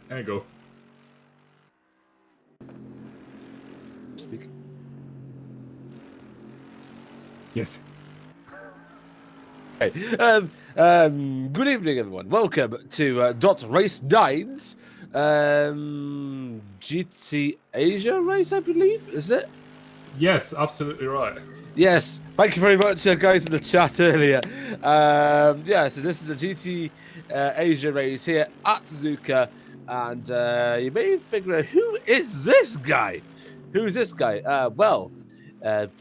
There you go. Speak. Yes. Okay. Good evening, everyone. Welcome to .RACE9's GT Asia race, I believe. Is it? Yes, absolutely right. Yes. Thank you very much, guys, in the chat earlier. Yeah, so this is a GT Asia race here at Suzuka. And you may figure out, who is this guy? Who is this guy? For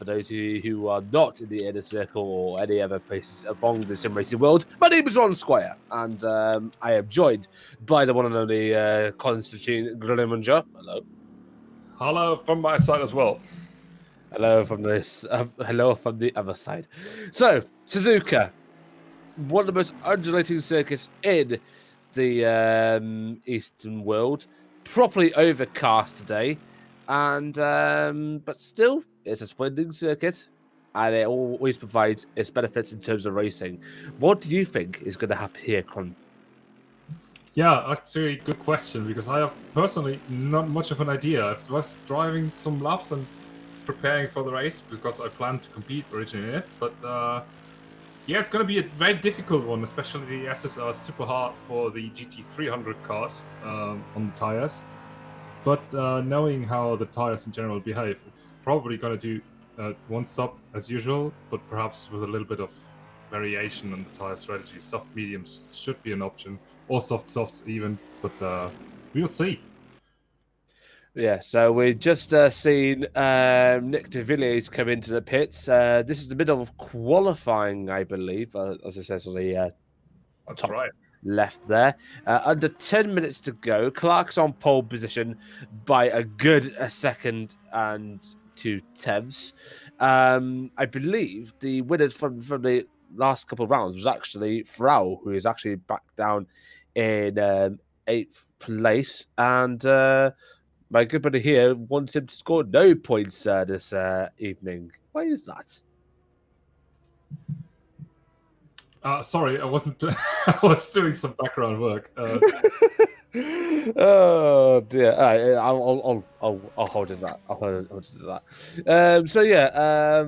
those of you who are not in the inner circle or any other places among the sim racing world, my name is Ron Squire, and I am joined by the one and only Constantine Grimminger. Hello. Hello from my side as well. Hello from this. Hello from the other side. So, Suzuka, one of the most undulating circuits in the Eastern world, properly overcast today, and but still, it's a splendid circuit, and it always provides its benefits in terms of racing. What do you think is going to happen here, Con? Yeah, actually, good question, because I have personally not much of an idea. I was driving some laps and preparing for the race because I planned to compete originally in it, but yeah, it's going to be a very difficult one, especially the S's are super hard for the GT300 cars on the tires. But knowing how the tires in general behave, it's probably going to do one stop as usual, but perhaps with a little bit of variation on the tire strategy. Soft mediums should be an option, or soft softs even, but we'll see. Yeah, so we've just seen Nick de Villiers come into the pits. This is the middle of qualifying, I believe, as it says on the That's top right. left there. Under 10 minutes to go. Clark's on pole position by a good second and 2/10. I believe the winners from the last couple of rounds was actually Frau, who is actually back down in 8th place. And my good buddy here wants him to score no points this evening. Why is that? Sorry, I wasn't. I was doing some background work. Oh dear! All right, I'll hold it to that. I'll hold it to that. So yeah,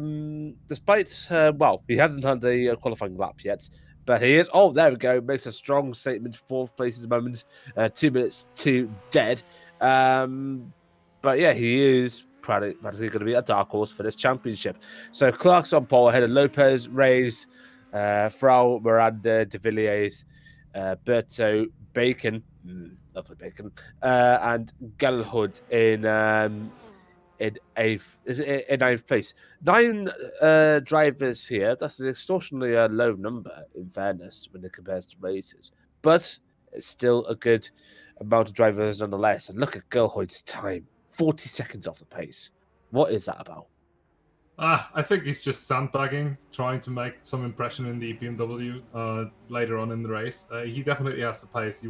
despite well, he hasn't had the qualifying lap yet, but he is. Oh, there we go. Makes a strong statement. 4th place at the moment. 2 minutes to dead. But yeah, he is practically going to be a dark horse for this championship. So Clark's on pole ahead of Lopez, Reyes, Frau, Miranda, De Villiers, Berto, Bacon, lovely Bacon, and Gallhood in eighth place. 9 drivers here. That's an extortionately low number, in fairness, when it compares to races. But it's still a good amount of drivers nonetheless. And look at Gallhood's time, 40 seconds off the pace. What is that about? I think he's just sandbagging, trying to make some impression in the BMW later on in the race. He definitely has the pace. He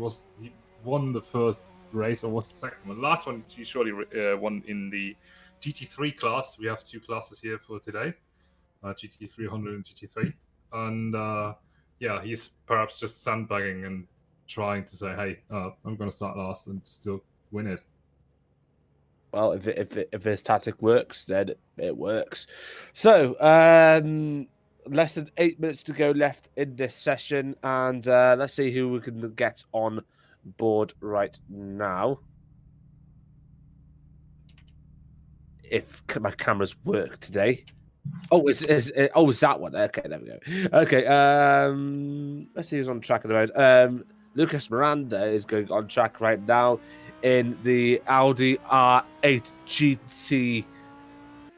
won the first race, or was the second one. The last one he surely won in the GT3 class. We have 2 classes here for today, GT300 and GT3. And yeah, he's perhaps just sandbagging and trying to say, hey, I'm going to start last and still win it. Well, if his tactic works, then it works. So, less than 8 minutes to go left in this session, and let's see who we can get on board right now. If my cameras work today. Oh, is that one? Okay, there we go. Okay, let's see who's on track at the moment. Lucas Miranda is going on track right now in the Audi R8 GT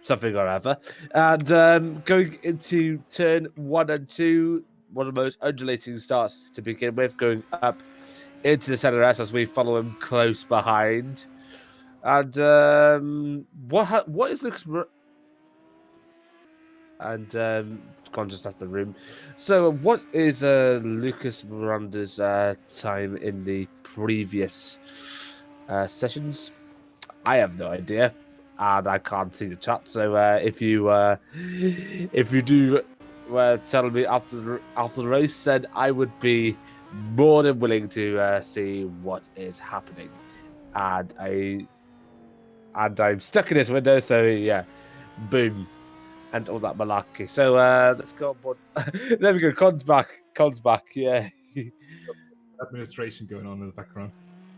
something or other, and going into turn 1 and 2, one of the most undulating starts to begin with, going up into the center S as we follow him close behind. And what is Lucas? And gone just left the room. So, what is Lucas Miranda's time in the previous sessions? I have no idea, and I can't see the chat. So, if you do tell me after the race, then I would be more than willing to see what is happening. And I'm stuck in this window, so yeah, boom, and all that malarkey. So let's go on board. There we go. Con's back. Yeah, Administration going on in the background.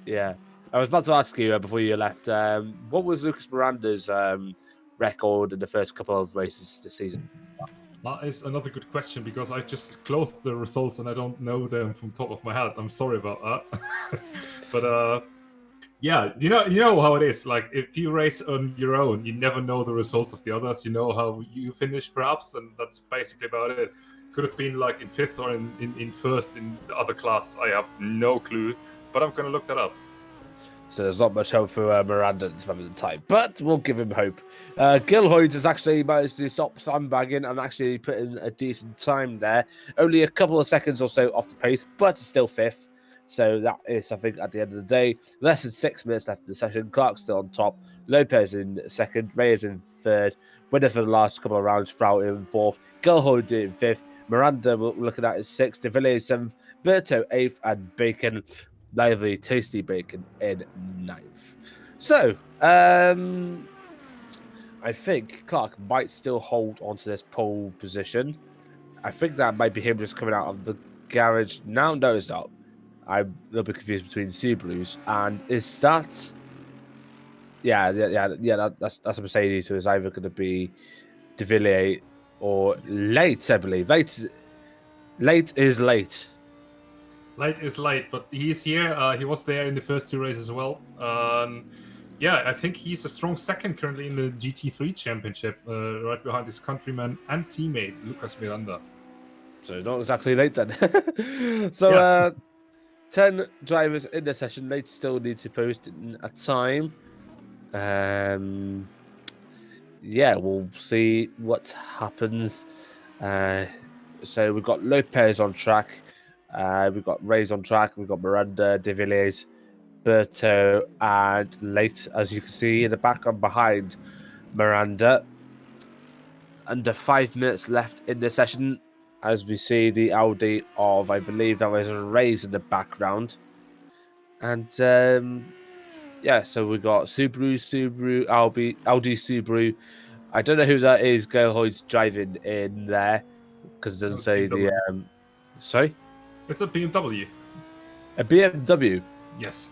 yeah. I was about to ask you before you left. What was Lucas Miranda's record in the first couple of races this season? That is another good question because I just closed the results and I don't know them from top of my head. I'm sorry about that. But yeah, you know how it is. Like if you race on your own, you never know the results of the others. You know how you finish perhaps, and that's basically about it. Could have been like in fifth or in first in the other class. I have no clue, but I'm gonna look that up. So there's not much hope for Miranda at this moment in time, but we'll give him hope. Gilhoyd has actually managed to stop sandbagging and actually put in a decent time there. Only a couple of seconds or so off the pace, but still fifth. So that is something at the end of the day. Less than 6 minutes left in the session. Clark's still on top. Lopez in second. Reyes in third. Winner for the last couple of rounds. Frau in fourth. Gilhoyd in fifth. Miranda, we're looking at, is sixth. De Villiers seventh. Berto eighth. And Bacon, lively, tasty bacon in ninth. So, I think Clark might still hold onto this pole position. I think that might be him just coming out of the garage now. No, it's not. I'm a little bit confused between Subarus, and is that? Yeah. That's a Mercedes who is either going to be De Villiers or late, I believe. Late is late. Late is late, but he's here. He was there in the first two races as well. Yeah, I think he's a strong second currently in the GT3 championship, right behind his countryman and teammate Lucas Miranda. So not exactly late then. So Yeah. 10 drivers in the session. They still need to post in a time. Yeah, we'll see what happens. So we've got Lopez on track. We've got Reyes on track. We've got Miranda, De Villiers, Berto, and Late, as you can see in the back and behind Miranda. Under 5 minutes left in the session, as we see the Audi of, I believe that was Reyes in the background. And yeah, so we got Subaru, Audi, Subaru. I don't know who that is. Gilhoyd's driving in there because it doesn't say the. Sorry, it's a BMW. A BMW. Yes.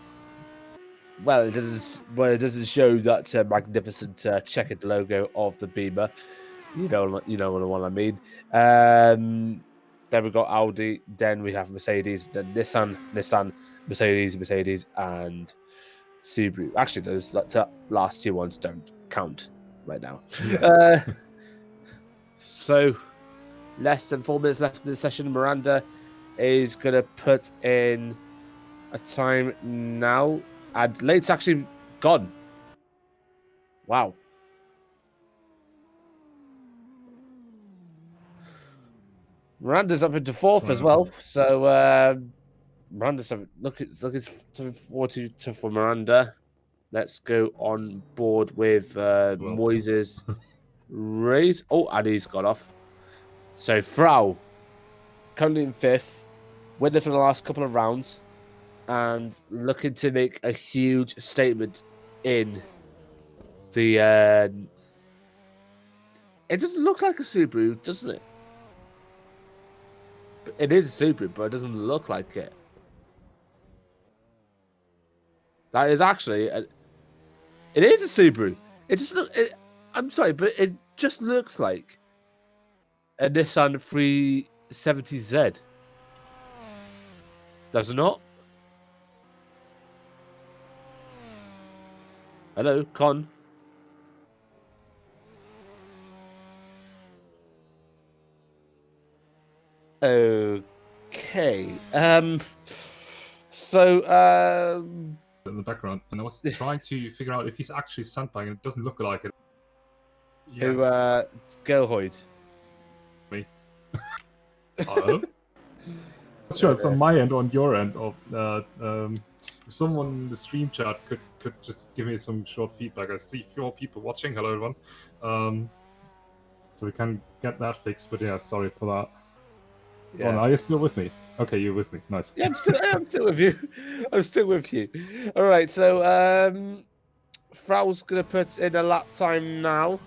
Well, it doesn't. Well, it doesn't show that magnificent checkered logo of the Beamer. You know what I mean. Then we got Audi. Then we have Mercedes. Then Nissan, Mercedes, and Subaru. Actually, those last two ones don't count right now. Yeah. So less than 4 minutes left in the session. Miranda is gonna put in a time now, and Late's actually gone. Wow. Miranda's up into fourth as well. So Miranda's looking forward to for Miranda. Let's go on board with Moises Reyes. Oh, and he's got off. So Frau, currently in fifth, winner for the last couple of rounds, and looking to make a huge statement in the. It doesn't look like a Subaru, doesn't it? It is a Subaru, but it doesn't look like it. That is actually it is a Subaru. It just look. I'm sorry, but it just looks like a Nissan 370Z. Does it not? Hello, Con. Okay. So in the background, and I was trying to figure out if he's actually sandbagging. It doesn't look like it. Yes. Who Gilhoyd? Me. Hello? Sure, it's on my end or on your end. Or if someone in the stream chat could just give me some short feedback. I see 4 people watching. Hello, everyone. So we can get that fixed. But yeah, sorry for that. Yeah. Oh, no, are you still with me? Okay, you're with me. Nice. Yeah, I'm still with you. I'm still with you. All right, so Frau's gonna put in a lap time now.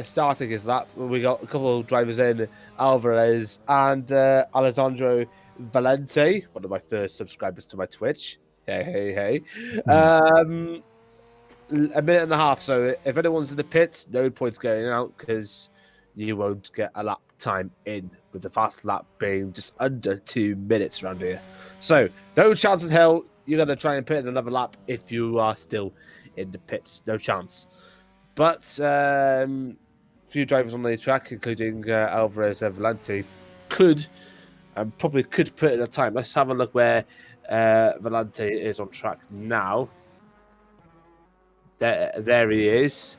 Starting his lap, we got a couple of drivers in, Alvarez and Alessandro Valente, one of my first subscribers to my Twitch. Hey. A minute and a half. So if anyone's in the pit, no points going out because you won't get a lap time in, with the fast lap being just under 2 minutes around here. So no chance in hell you're going to try and pit in another lap if you are still in the pits. No chance. But few drivers on the track, including Alvarez and Valente, probably could put in a time. Let's have a look where Valente is on track now. There he is,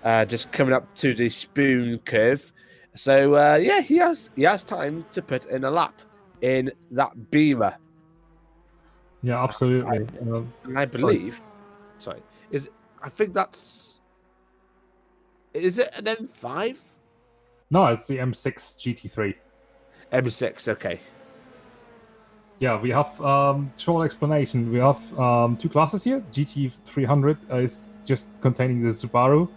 just coming up to the spoon curve. So yeah, he has time to put in a lap in that Beamer. Yeah, absolutely. And I believe, I think that's, is it an M5? No, it's the M6 GT3. M6, okay. Yeah, we have short explanation. We have two classes here. GT300 is just containing the Subaru,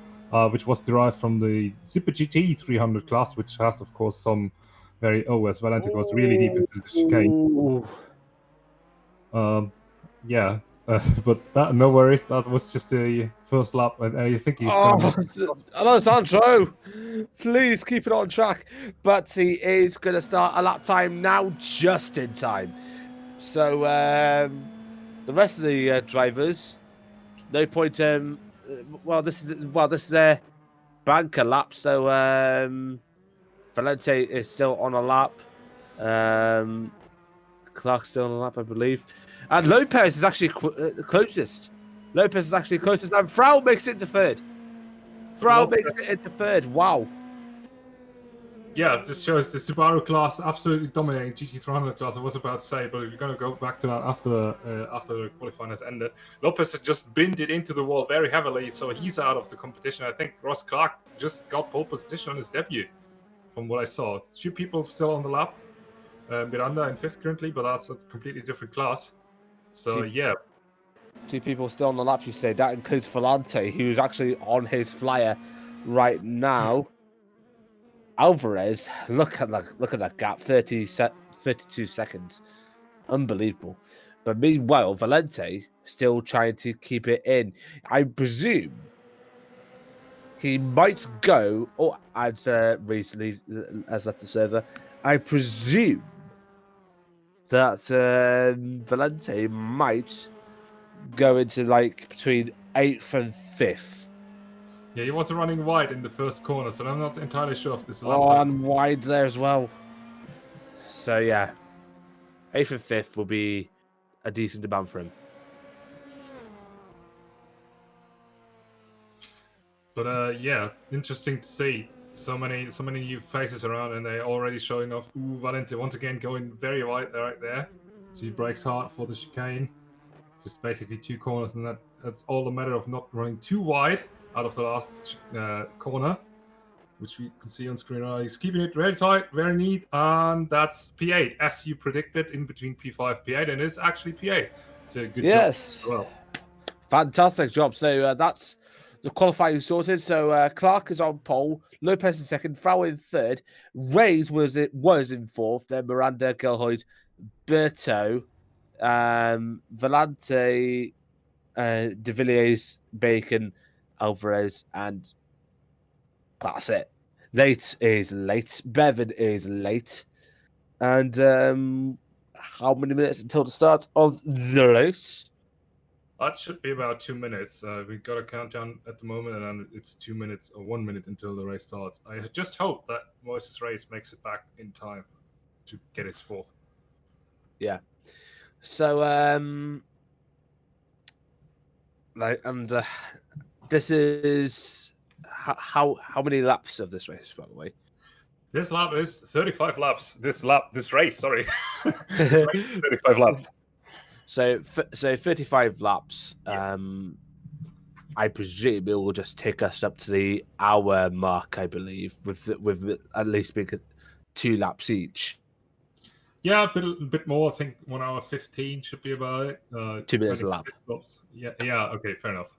which was derived from the Super GT 300 class, which has, of course, some very as Valente goes really deep into the chicane. Yeah, but no worries. That was just the first lap, and I think he's going to. Alessandro, please keep it on track. But he is going to start a lap time now, just in time. So the rest of the drivers, no point. This is their banker lap. So Valente is still on a lap. Clark's still on a lap, I believe. And Lopez is actually closest. Lopez is actually closest, and Frau makes it to third. Makes it into third. Wow. Yeah, this shows the Subaru class absolutely dominating GT300 class. I was about to say, but we're going to go back to that after the qualifying has ended. Lopez had just binned it into the wall very heavily, so he's out of the competition. I think Russ Clark just got pole position on his debut, from what I saw. 2 people still on the lap. Miranda in 5th currently, but that's a completely different class. So, yeah. 2 people still on the lap, you say. That includes Valente, who's actually on his flyer right now. Alvarez, look at that gap, 32 seconds. Unbelievable. But meanwhile, Valente still trying to keep it in. I presume he might go, or as recently has left the server, I presume that Valente might go into like between 8th and 5th. Yeah, he was running wide in the first corner, so I'm not entirely sure if this lap. Oh, and wide there as well. So yeah, 8th and 5th will be a decent demand for him. But yeah, interesting to see so many new faces around, and they're already showing off. Ooh, Valente once again going very wide right there. So he brakes hard for the chicane. Just basically 2 corners, and that's all a matter of not running too wide out of the last corner, which we can see on screen. He's keeping it very tight, very neat, and that's P8, as you predicted, in between P5, P8, and it's actually P8. It's a good job as well. Fantastic job. So that's the qualifying sorted. So Clark is on pole, Lopez in 2nd, Frau in 3rd, RACE was in 4th, then Miranda, Gelhoid, Berto, Valente, De Villiers, Bacon, Alvarez, and that's it. Late is late. Bevan is late. And how many minutes until the start of the race? That should be about 2 minutes. We've got a countdown at the moment, and it's 2 minutes or 1 minute until the race starts. I just hope that Moises Race makes it back in time to get his 4th. Yeah. So this is how many laps of this race, by the way? This lap is 35 laps. This race, sorry. 35 laps. So 35 laps. Yes. I presume it will just take us up to the hour mark, I believe, with at least being 2 laps each. Yeah, a bit more. I think 1 hour 15 should be about it. 2 minutes a 20 lap. pit stops. Yeah. Okay, fair enough.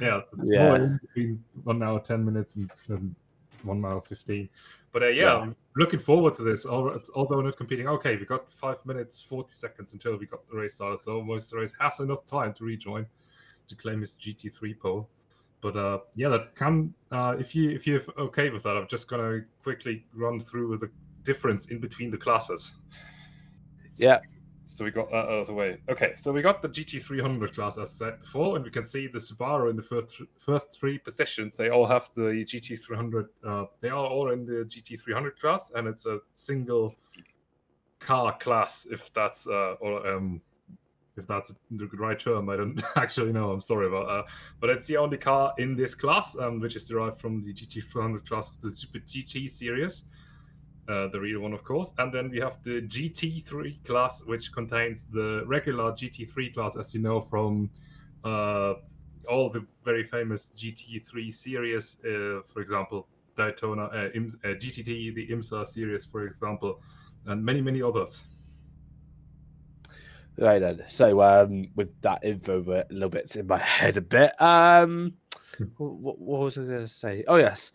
Yeah, it's Yeah. more in between 1 hour 10 minutes and 1 hour 15. But yeah, I'm looking forward to this. Although not competing. Okay, we got 5 minutes 40 seconds until we got the race started. So almost the race has enough time to rejoin to claim his GT3 pole. But yeah, that can if you're okay with that, I'm just gonna quickly run through the difference in between the classes. Yeah. So we got that out of the way. Okay, so we got the GT300 class as said before, and we can see the Subaru in the first 3 positions. They all have the GT300. They are all in the GT300 class, and it's a single car class. If that's if that's the right term, I don't actually know. I'm sorry about that. But it's the only car in this class, which is derived from the GT300 class of the Super GT series. The real one, of course. And then we have the GT3 class, which contains the regular GT3 class, as you know, from all the very famous GT3 series. For example, Daytona, GTT, the IMSA series, for example, and many, many others. Right then. So with that info a little bit in my head a bit. What was I going to say? Oh yes.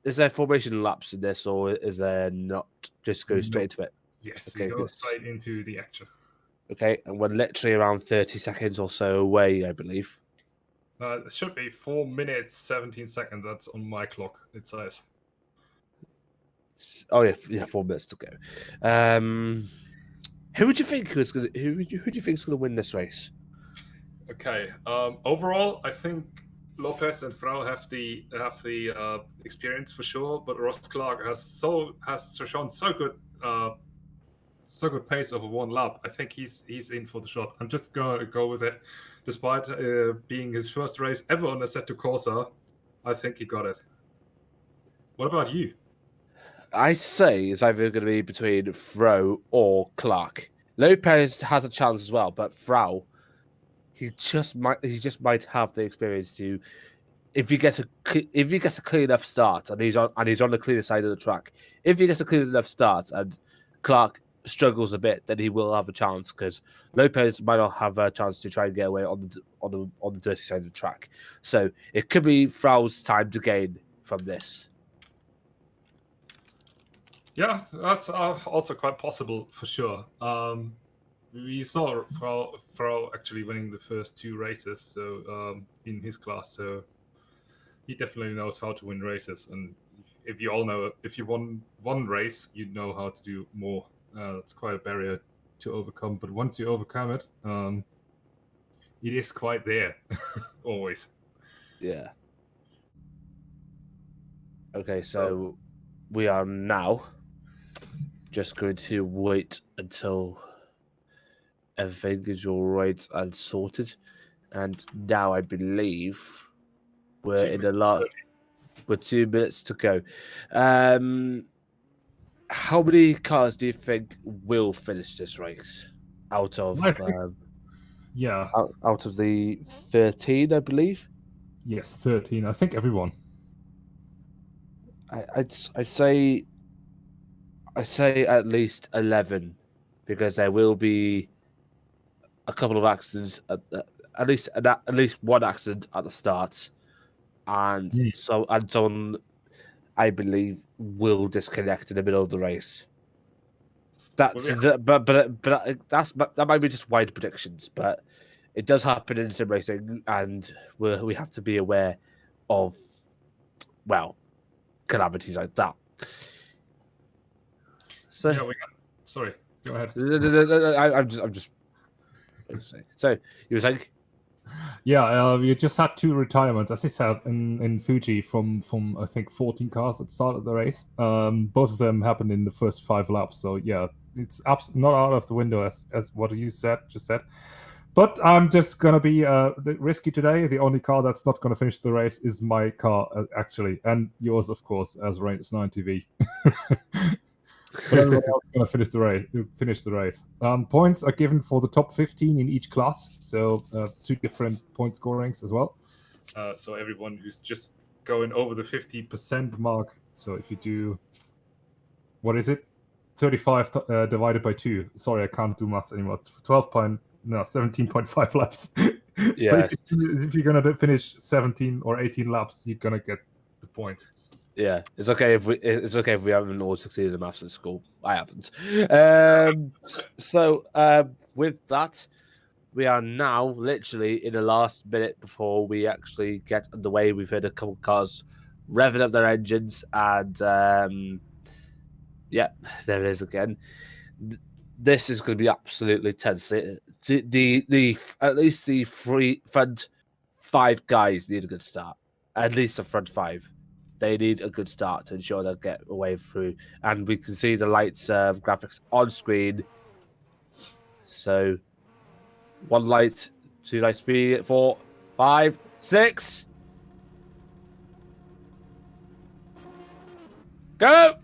Is there formation laps in this, or is there not? Just go straight into it. Yes, Okay, we go good. straight into the action. Okay, and we're literally around 30 seconds or so away, I believe. It should be 4 minutes 17 seconds. That's on my clock. It says. Oh yeah, 4 minutes to go. Who would you think is going? Who do you think is going to win this race? Okay. Overall, I think Lopez and Frau have the experience for sure, but Russ Clark has shown so good pace over 1 lap. I think he's in for the shot. I'm just gonna go with it, despite being his first race ever on Assetto Corsa. I think he got it. What about you? I'd say it's either going to be between Frau or Clark. Lopez has a chance as well, but Frau, he just might have the experience to. If he gets a clean enough start and he's on the cleaner side of the track, if he gets a clean enough start and Clark struggles a bit, then he will have a chance because Lopez might not have a chance to try and get away on the dirty side of the track. So it could be Frau's time to gain from this. Yeah, that's also quite possible for sure. We saw Frau actually winning the first 2 races, so in his class, so he definitely knows how to win races. And if you won one race, you know how to do more. That's quite a barrier to overcome, but once you overcome it, it is quite there, always. Yeah. Okay, so we are now just going to wait until everything is all right and sorted. And now I believe we're in the last. With 2 minutes to go. How many cars do you think will finish this race out of out of the 13, I believe? Yes, 13. I think everyone. I say at least 11 because there will be a couple of accidents at least one accident at the start, and someone I believe will disconnect in the middle of the race. That might be just wide predictions, but it does happen in sim racing, and we have to be aware of calamities like that. So Yeah, sorry, go ahead. I'm just. So you were saying? Yeah, we just had 2 retirements, as I said, in Fuji from I think 14 cars that started the race. Both of them happened in the first 5 laps. So yeah, it's not out of the window as what you just said. But I'm just gonna be risky today. The only car that's not gonna finish the race is my car, actually, and yours, of course, as RACE9 TV. But everyone else is going to finish the race. Points are given for the top 15 in each class, so 2 different point scorings as well. So everyone who's just going over the 50% mark. So if you do what is it? 35 divided by 2. Sorry, I can't do maths anymore. 17.5 laps. Yes. So if you're gonna finish 17 or 18 laps, you're gonna get the point. Yeah, it's okay if we haven't all succeeded in maths at school. I haven't. So with that, we are now literally in the last minute before we actually get underway. We've heard a couple of cars revving up their engines, and yeah, there it is again. This is going to be absolutely tense. The at least the front 5 guys need a good start. At least the front 5. They need a good start to ensure they'll get away through. And we can see the lights graphics on screen. So 1 light, 2 lights, 3, 4, 5, 6. Go!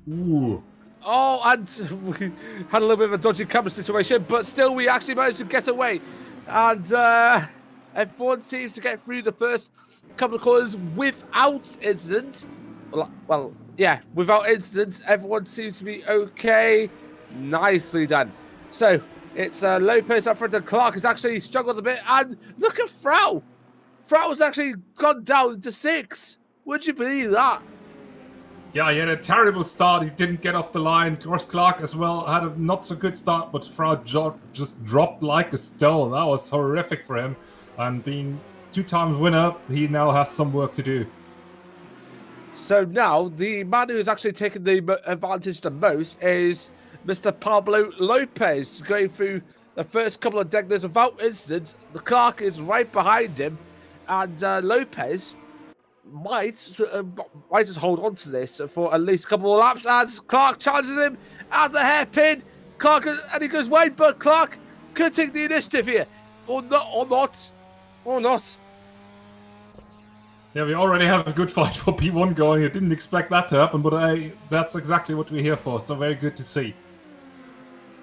Ooh. Oh, and we had a little bit of a dodgy camera situation, but still we actually managed to get away. And everyone seems to get through the first couple of corners without incident. Well, yeah, without incident. Everyone seems to be okay. Nicely done. So it's Lopez up front, and Clark has actually struggled a bit. And look at Frau. Frau has actually gone down to 6. Would you believe that? Yeah, he had a terrible start. He didn't get off the line. Russ Clark as well had a not so good start, but Frau just dropped like a stone. That was horrific for him. And being 2 times winner, he now has some work to do. So now, the man who's actually taken the advantage the most is Mr. Pablo Lopez, going through the first couple of deckers without incident. The Clark is right behind him, and Lopez might just hold on to this for at least a couple of laps as Clark charges him at the hairpin. Clark, and he goes wide, but Clark could take the initiative here, or not. Yeah, we already have a good fight for P1 going. I didn't expect that to happen, but that's exactly what we're here for. So very good to see.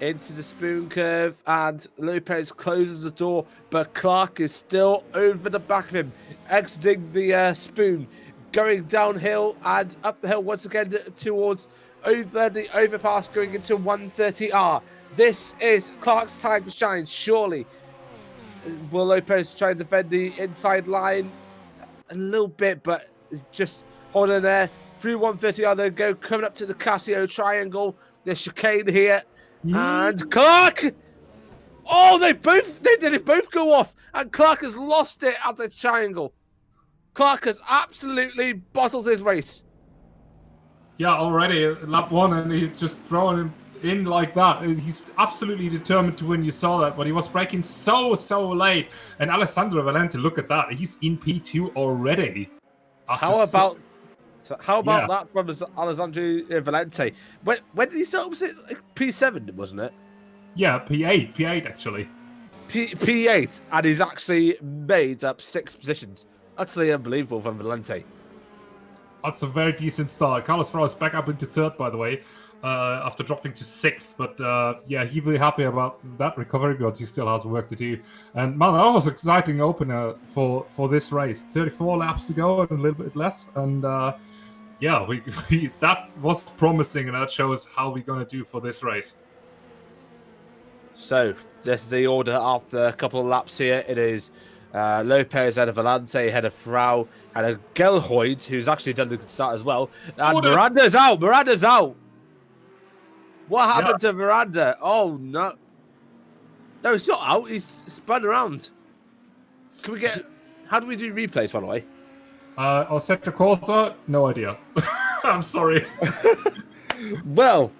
Into the spoon curve, and Lopez closes the door, but Clark is still over the back of him, exiting the spoon, going downhill and up the hill once again towards over the overpass, going into 130R. This is Clark's time to shine, surely. Will Lopez try and defend the inside line? A little bit, but just holding there. Through 130R, they go, coming up to the Casio triangle. There's chicane here. And Clark! Oh, they did both go off, and Clark has lost it at the triangle. Clark has absolutely bottled his race. Yeah, already lap 1, and he's just throwing him in like that. He's absolutely determined to win. You saw that, but he was braking so late. And Alessandro Valente, look at that. He's in P2 already. How about that from Alessandro Valente? When did he start? Was it P7, wasn't it? Yeah, P8 actually. P8, and he's actually made up 6 positions. Utterly unbelievable from Valente. That's a very decent start. Carlos Frau is back up into 3rd, by the way, after dropping to 6th. But yeah, he'll be happy about that recovery, but he still has work to do. And man, that was an exciting opener for this race. 34 laps to go and a little bit less. And yeah, we that was promising, and that shows how we're going to do for this race. So this is the order after a couple of laps here. It is Lopez ahead of Valente, ahead of Frau, and a Gelhoid, who's actually done a good start as well. And Miranda's out. What happened to Miranda? Oh, no. No, he's not out. He's spun around. Can we get... How do we do replays, by the way? I'll set the Corsa. No idea. I'm sorry. Well,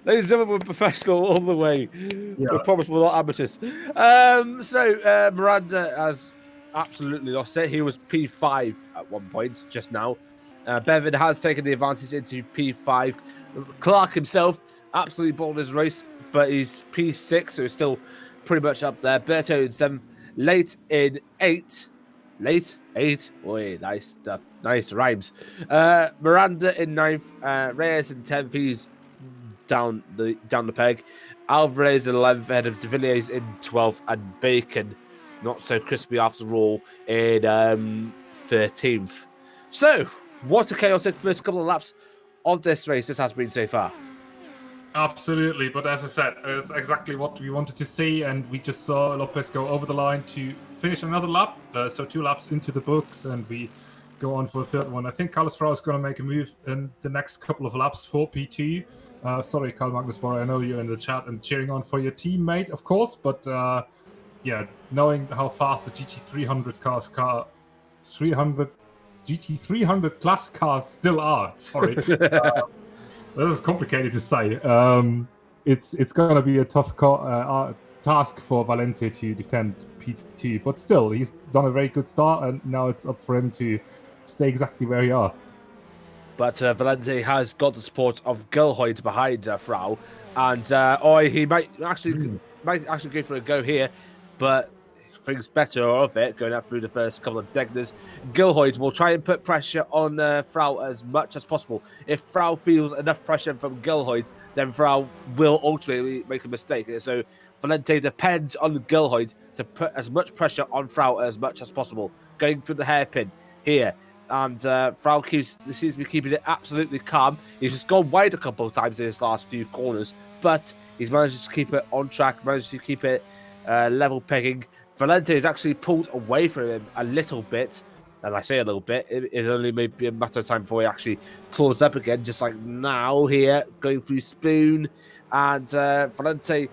ladies and gentlemen, we're professional all the way. Yeah. We promise we're not amateurs. So Miranda has absolutely lost it. He was P5 at one point just now. Bevan has taken the advantage into P5. Clark himself absolutely bottled his race, but he's P6, so he's still pretty much up there. Berto in 7th, late in 8th. Late 8. Boy, nice stuff. Nice rhymes. Miranda in 9th. Reyes in 10th. He's down the peg. Alvarez in 11th, ahead of De Villiers in 12th, and Bacon, not so crispy after all, in 13th. So, what a chaotic first couple of laps of this race this has been so far. Absolutely, but as I said, it's exactly what we wanted to see, and we just saw Lopez go over the line to finish another lap. So 2 laps into the books, and we go on for a third one. I think Carlos Frau is going to make a move in the next couple of laps for P2. Sorry, Karl Magnus Borre, I know you're in the chat and cheering on for your teammate, of course, but yeah, knowing how fast the GT300 GT300 class cars still are, sorry. This is complicated to say. It's going to be a tough task for Valente to defend P2, but still, he's done a very good start, and now it's up for him to stay exactly where he are. But Valente has got the support of Gilhoid behind Frau, and he might actually go for a go here, but thinks better of it going up through the first couple of Degners. Gilhoid will try and put pressure on Frau as much as possible. If Frau feels enough pressure from Gilhoid, then Frau will ultimately make a mistake. So Valente depends on Gilhoid to put as much pressure on Frau as much as possible, going through the hairpin here. And Frau seems to be keeping it absolutely calm. He's just gone wide a couple of times in his last few corners, but he's managed to keep it on track, managed to keep it level pegging. Valente has actually pulled away from him a little bit, and I say a little bit, it only may be a matter of time before he actually claws up again, just like now here, going through Spoon, and Valente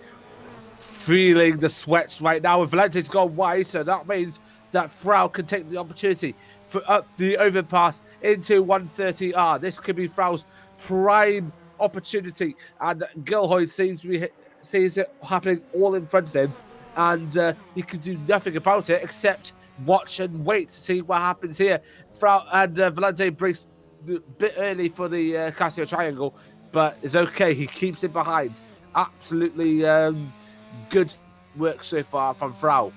feeling the sweats right now, and Valente's gone wide, so that means that Frau can take the opportunity for up the overpass into 130R. This could be Frau's prime opportunity, and Gilhoid sees it happening all in front of him, and he can do nothing about it except watch and wait to see what happens here. Frau and Valente breaks a bit early for the Casio triangle, but it's okay. He keeps it behind. Absolutely good work so far from Frau.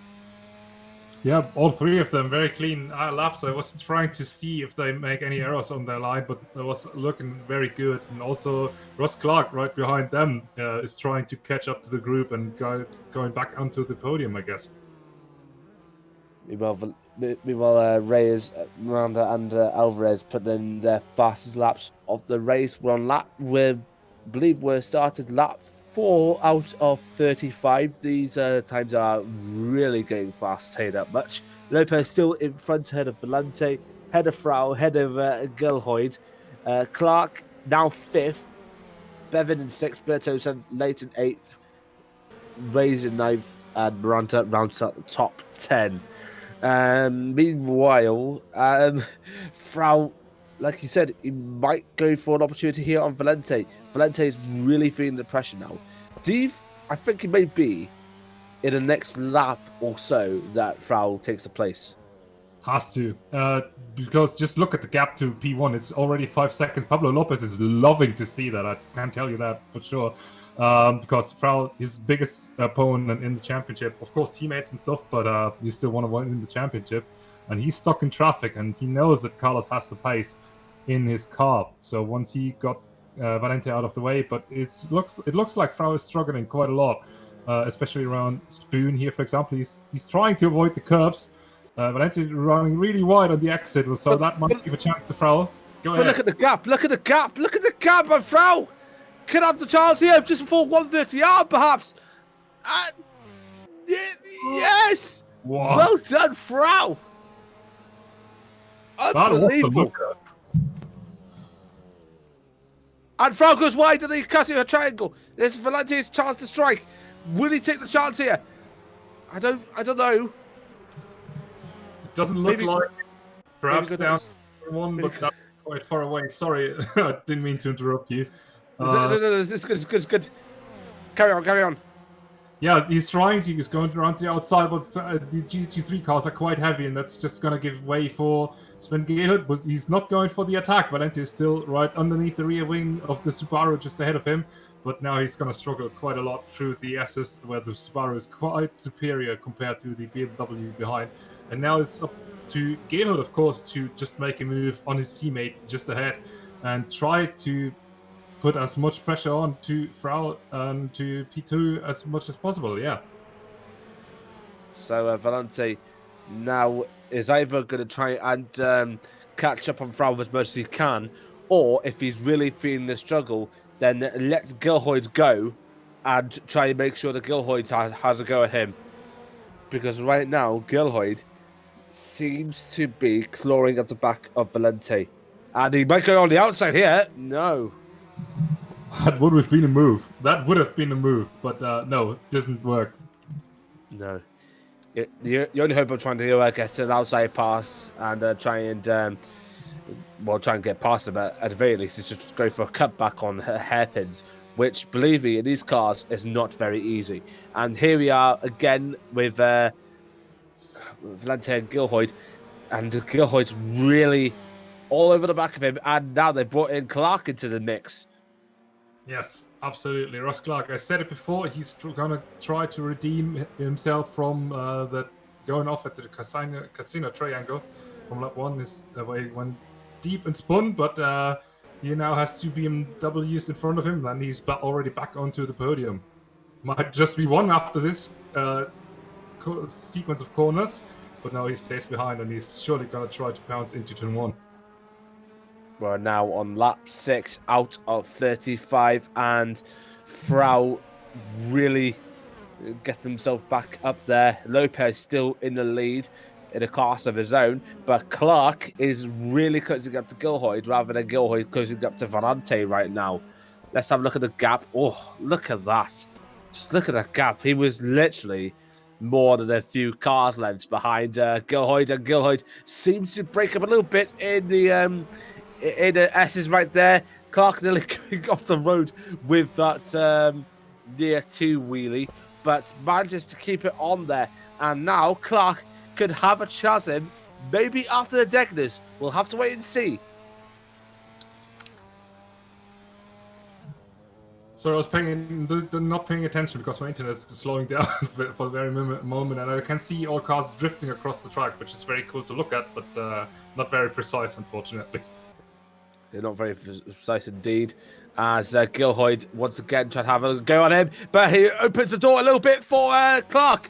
Yeah, all 3 of them very clean laps. I was trying to see if they make any errors on their line, but it was looking very good. And also Russ Clark right behind them is trying to catch up to the group and going back onto the podium, I guess. Meanwhile, Reyes, Miranda, and Alvarez put in their fastest laps of the race. I believe we're started lap 4 out of 35. These times are really going fast, to say that much. Lopez still in front, ahead of Valente, head of Frau, head of Gilhoid. Clark now 5th. Bevan in 6th, Berto 7th, Leighton 8th, Reyes in 9th, and Miranda rounds out the top 10. Meanwhile, Frau, like you said, he might go for an opportunity here on Valente. Valente is really feeling the pressure now. I think it may be in the next lap or so that Frau takes the place. Has to, because just look at the gap to P1. It's already 5 seconds. Pablo Lopez is loving to see that. I can tell you that for sure. Because Frau, his biggest opponent in the championship, of course, teammates and stuff, but you still want to win the championship. And he's stuck in traffic, and he knows that Carlos has the pace in his car. So once he got Valente out of the way, but it looks like Frau is struggling quite a lot, especially around Spoon here, for example. He's trying to avoid the curbs. Valente running really wide on the exit, so that might give a chance to Frau. Go ahead. Look at the gap! Look at the gap! Look at the gap! And Frau can have the chance here just before 130R, perhaps. Yes! Wow. Well done, Frau. Unbelievable. And Frau goes wide to the Casio triangle. This is Valente's chance to strike. Will he take the chance here? I don't know. It doesn't look like perhaps down one, but that's quite far away. Sorry, I didn't mean to interrupt you. No, it's good. Carry on. Yeah, he's going around the outside, but the GT3 cars are quite heavy, and that's just going to give way for Sven Gehlet, but he's not going for the attack. Valente is still right underneath the rear wing of the Subaru just ahead of him, but now he's going to struggle quite a lot through the S's, where the Subaru is quite superior compared to the BMW behind. And now it's up to Gehlet, of course, to just make a move on his teammate just ahead and try to put as much pressure on to Frau and to P2 as much as possible, yeah. So Valente now is either going to try and catch up on Frau as much as he can, or if he's really feeling the struggle, then let Gilhoyd go and try and make sure that Gilhoyd has a go at him. Because right now, Gilhoyd seems to be clawing at the back of Valente. And he might go on the outside here. No. That would have been a move. That would have been a move, but no, it doesn't work. No. The only hope of trying to get an outside pass and try and get past him at the very least is just go for a cutback on hairpins, which, believe me, in these cars is not very easy. And here we are again with Valente and Gilhoyd, and Gilhoyd's really all over the back of him, and now they brought in Clark into the mix. Yes, absolutely. Russ Clark, I said it before, he's going to try to redeem himself from that going off at the casino triangle from lap 1. Where he went deep and spun, but he now has 2 BMWs in front of him, and he's already back onto the podium. Might just be one after this sequence of corners, but now he stays behind, and he's surely going to try to pounce into turn 1. We're now on lap 6 out of 35, and Frau really gets himself back up there. Lopez still in the lead in a class of his own, but Clark is really closing up to Gilhoyd rather than Gilhoyd closing up to Valente right now. Let's have a look at the gap. Oh, look at that. Just look at that gap. He was literally more than a few cars lengths behind Gilhoyd, and Gilhoyd seems to break up a little bit in the S's right there. Clark nearly going off the road with that near 2 wheelie, but manages to keep it on there. And now Clark could have a chance at him, maybe after the Degners. We'll have to wait and see. So I was not paying attention because my internet is slowing down for the very moment, and I can see all cars drifting across the track, which is very cool to look at, but not very precise, unfortunately. They're not very precise indeed, as Gilhoyd once again tried to have a go on him, but he opens the door a little bit for Clark,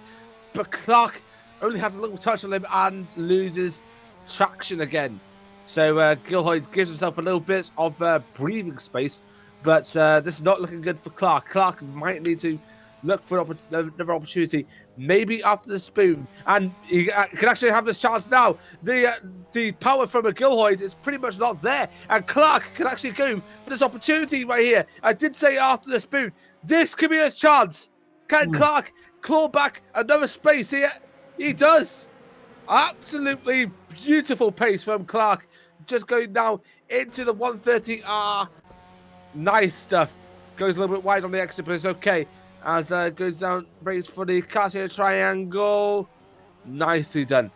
but Clark only has a little touch on him and loses traction again. So Gilhoyd gives himself a little bit of breathing space, but this is not looking good for Clark. Clark might need to look for another opportunity, maybe after the spoon, and he can actually have this chance now. The power from a Gilhoyd is pretty much not there, and Clark can actually go for this opportunity right here. I did say after the spoon, this could be his chance. Can Clark claw back another space here? He does. Absolutely beautiful pace from Clark. Just going now into the 130R. Nice stuff. Goes a little bit wide on the exit, but it's okay. As goes down, race for the Casio triangle. Nicely done.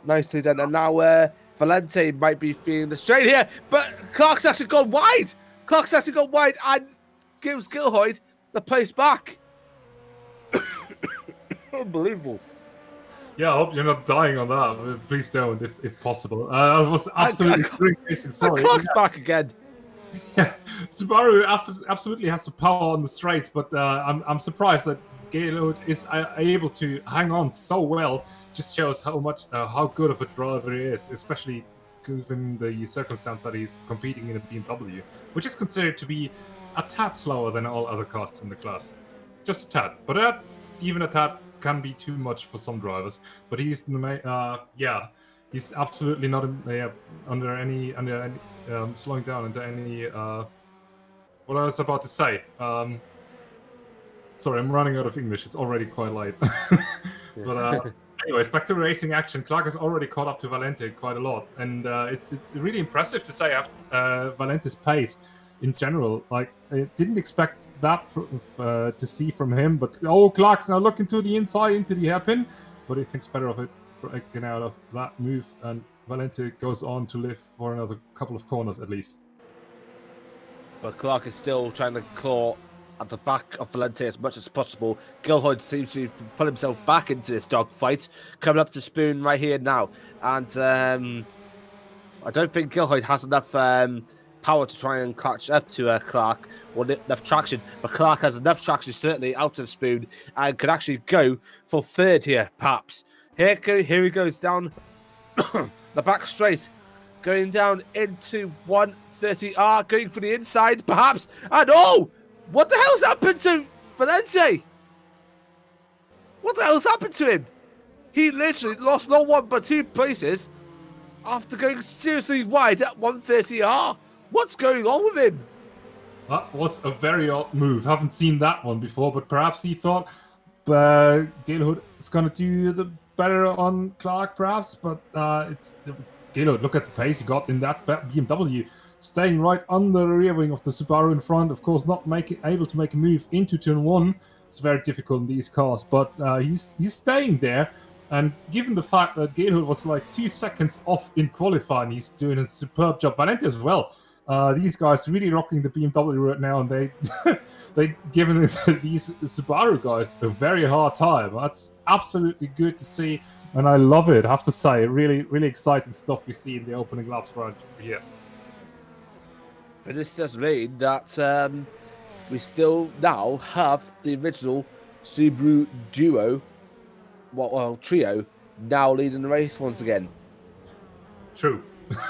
Nicely done. And now Valente might be feeling the strain here, but Clark's actually gone wide. Clark's actually gone wide and gives Gilhoyd the place back. Unbelievable. Yeah, I hope you're not dying on that. Please don't, if possible. I was absolutely sorry. Clark's back again. Yeah, Subaru absolutely has the power on the straights, but I'm surprised that Gilhoyd is able to hang on so well. Just shows how good of a driver he is, especially given the circumstance that he's competing in a BMW, which is considered to be a tad slower than all other cars in the class. Just a tad, but even a tad can be too much for some drivers. But he's he's absolutely not under any slowing down under any what I was about to say. Sorry, I'm running out of English. It's already quite late. But anyways, back to racing action. Clark has already caught up to Valente quite a lot, and it's really impressive to say after Valente's pace in general. Like, I didn't expect that to see from him, but Clark's now looking to the inside into the hairpin, but he thinks better of it, breaking out of that move, and Valente goes on to live for another couple of corners at least. But Clark is still trying to claw at the back of Valente as much as possible. Gilhoyd seems to put himself back into this dogfight, coming up to spoon right here now. And I don't think Gilhoyd has enough power to try and catch up to Clark, or enough traction. But Clark has enough traction, certainly, out of spoon, and could actually go for third here, perhaps. Here he goes down the back straight, going down into 130R going for the inside, perhaps. And oh, what the hell's happened to Valente? What the hell's happened to him? He literally lost not one but two places after going seriously wide at 130R. What's going on with him? That was a very odd move. Haven't seen that one before, but perhaps he thought Galehood is going to do the better on Clark, perhaps. But it's Galehood. Look at the pace he got in that BMW, staying right on the rear wing of the Subaru in front. Of course, not able to make a move into turn one. It's very difficult in these cars, but he's staying there. And given the fact that Galehood was like 2 seconds off in qualifying, he's doing a superb job. Valente as well. These guys really rocking the BMW right now, and they giving these Subaru guys a very hard time. That's absolutely good to see, and I love it. I have to say, really, really exciting stuff we see in the opening laps right here. But this does mean that we still now have the original Subaru duo, trio, now leading the race once again. True.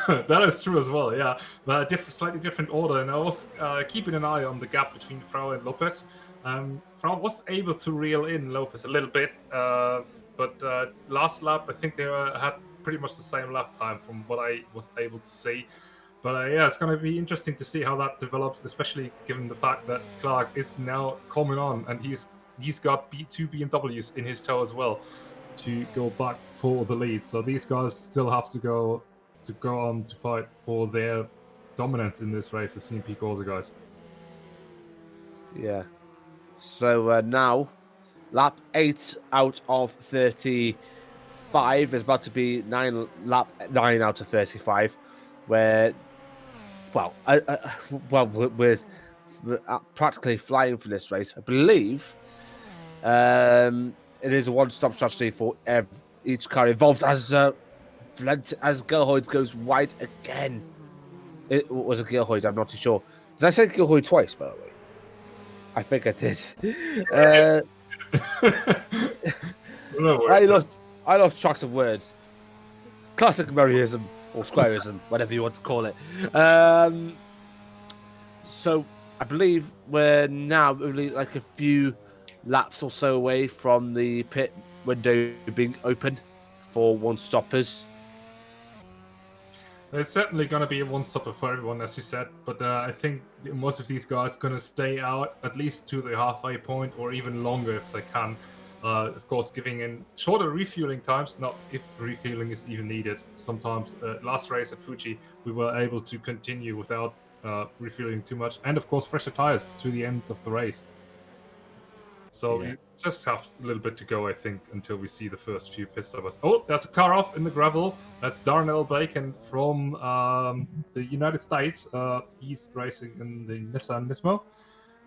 That is true as well, yeah. But slightly different order, and I was keeping an eye on the gap between Frau and Lopez. Frau was able to reel in Lopez a little bit, but last lap I think they had pretty much the same lap time from what I was able to see. But yeah, it's going to be interesting to see how that develops, especially given the fact that Clark is now coming on, and he's got two BMWs in his tow as well to go back for the lead. So these guys still have to go on to fight for their dominance in this race, the CMP Corsa guys. Yeah. So now, lap 8 out of 35 is about to be lap 9 out of 35, where, we're practically flying for this race. I believe it is a one-stop strategy for each car involved as Galehoid goes wide again. It was a Galehoid, I'm not too sure. Did I say Galehoid twice, by the way? I think I did. I lost tracks of words. Classic Murrayism, or Squireism, whatever you want to call it. So I believe we're now only like a few laps or so away from the pit window being open for one-stoppers. It's certainly going to be a one-stopper for everyone, as you said, but I think most of these guys are going to stay out at least to the halfway point, or even longer if they can. Of course, giving in shorter refueling times, not if refueling is even needed. Sometimes, last race at Fuji, we were able to continue without refueling too much, and of course, fresher tires to the end of the race. So you just have a little bit to go, I think, until we see the first few pit stoppers. Oh, there's a car off in the gravel. That's Darnell Bacon from the United States. He's racing in the Nissan Nismo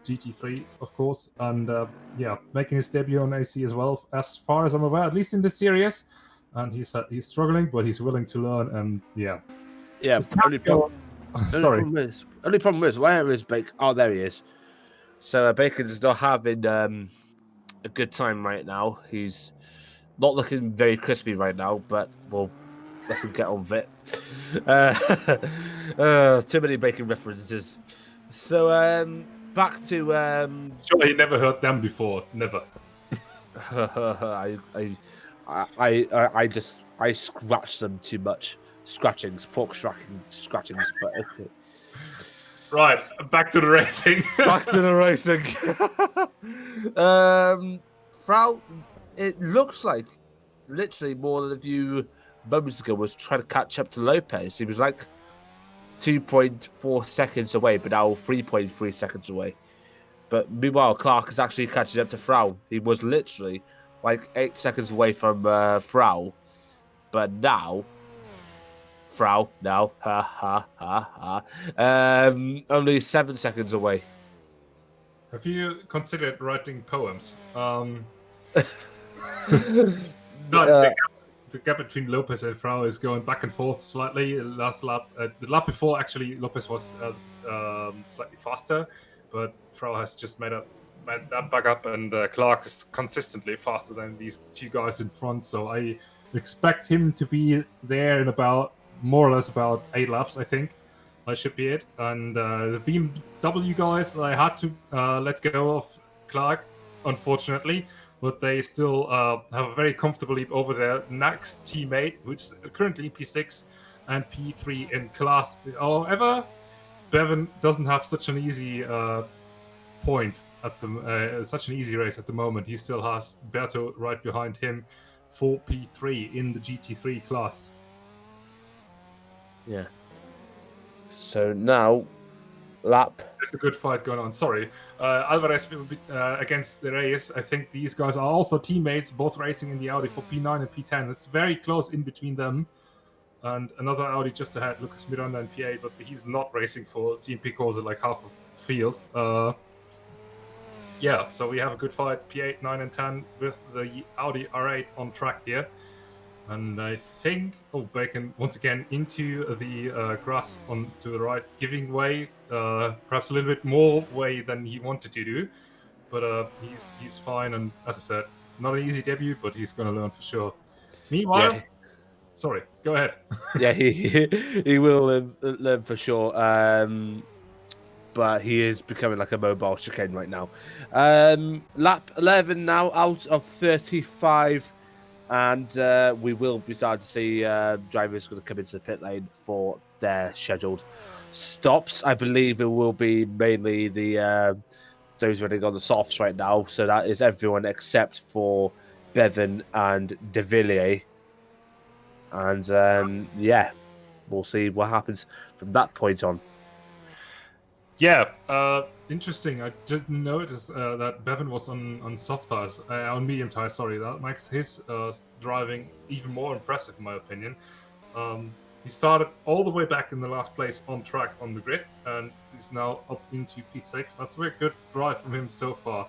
GT3, of course, and making his debut on AC as well, as far as I'm aware, at least in this series. And he's struggling, but he's willing to learn. And Only problem is, where is Bacon? Oh, there he is. So Bacon's not having a good time right now. He's not looking very crispy right now, but we'll let him get on with it. Too many Bacon references. So back to sure, he never heard them before. Never. I scratched them too much. Pork scratchings, but okay. Right, back to the racing. Frau, it looks like literally more than a few moments ago was trying to catch up to Lopez. He was like 2.4 seconds away, but now 3.3 seconds away. But meanwhile, Clark is actually catching up to Frau. He was literally like 8 seconds away from Frau, but now Frau now, only 7 seconds away. Have you considered writing poems? The gap between Lopez and Frau is going back and forth slightly. Last lap, the lap before, actually, Lopez was slightly faster, but Frau has just made that back up, and Clark is consistently faster than these two guys in front. So I expect him to be there in more or less about 8 laps, I think. I should be it. And the BMW guys, I had to let go of Clark, unfortunately, but they still have a very comfortable leap over their next teammate, which is currently P6 and P3 in class. However, Bevan doesn't have such an easy point at the such an easy race at the moment. He still has Berto right behind him for P3 in the GT3 class. Yeah. So now, lap. There's a good fight going on. Sorry, Alvarez will be, against the Reyes. I think these guys are also teammates, both racing in the Audi for P9 and P10. It's very close in between them. And another Audi just ahead, Lucas Miranda in P8, but he's not racing for CMP Corsa like half of the field. Yeah, so we have a good fight, P8, 9, and 10 with the Audi R8 on track here. And I think, Bacon once again into the grass on to the right, giving way, perhaps a little bit more way than he wanted to do. But he's fine, and as I said, not an easy debut, but he's going to learn for sure. Meanwhile... Yeah. Sorry, go ahead. Yeah, he will learn for sure. But he is becoming like a mobile chicane right now. Lap 11 now out of 35. And we will be starting to see drivers going to come into the pit lane for their scheduled stops. I believe it will be mainly the those running on the softs right now. So that is everyone except for Bevan and De Villiers. And yeah, we'll see what happens from that point on. Yeah, interesting. I just noticed that Bevan was on soft tires, on medium tires. Sorry, that makes his driving even more impressive, in my opinion. He started all the way back in the last place on track on the grid, and is now up into P6. That's a very good drive from him so far.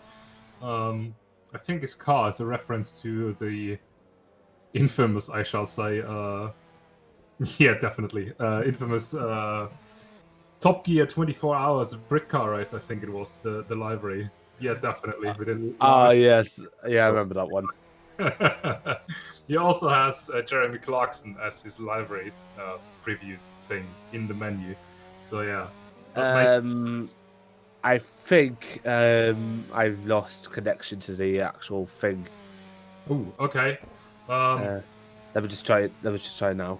I think his car is a reference to the infamous, I shall say, yeah, definitely, infamous Top Gear 24 Hours Brick Car Race, I think it was, the livery. Yeah, definitely. Yes. Yeah, I remember that one. He also has Jeremy Clarkson as his livery preview thing in the menu. So, yeah. I think I've lost connection to the actual thing. Oh, okay. Let me just try it. Let me just try it now.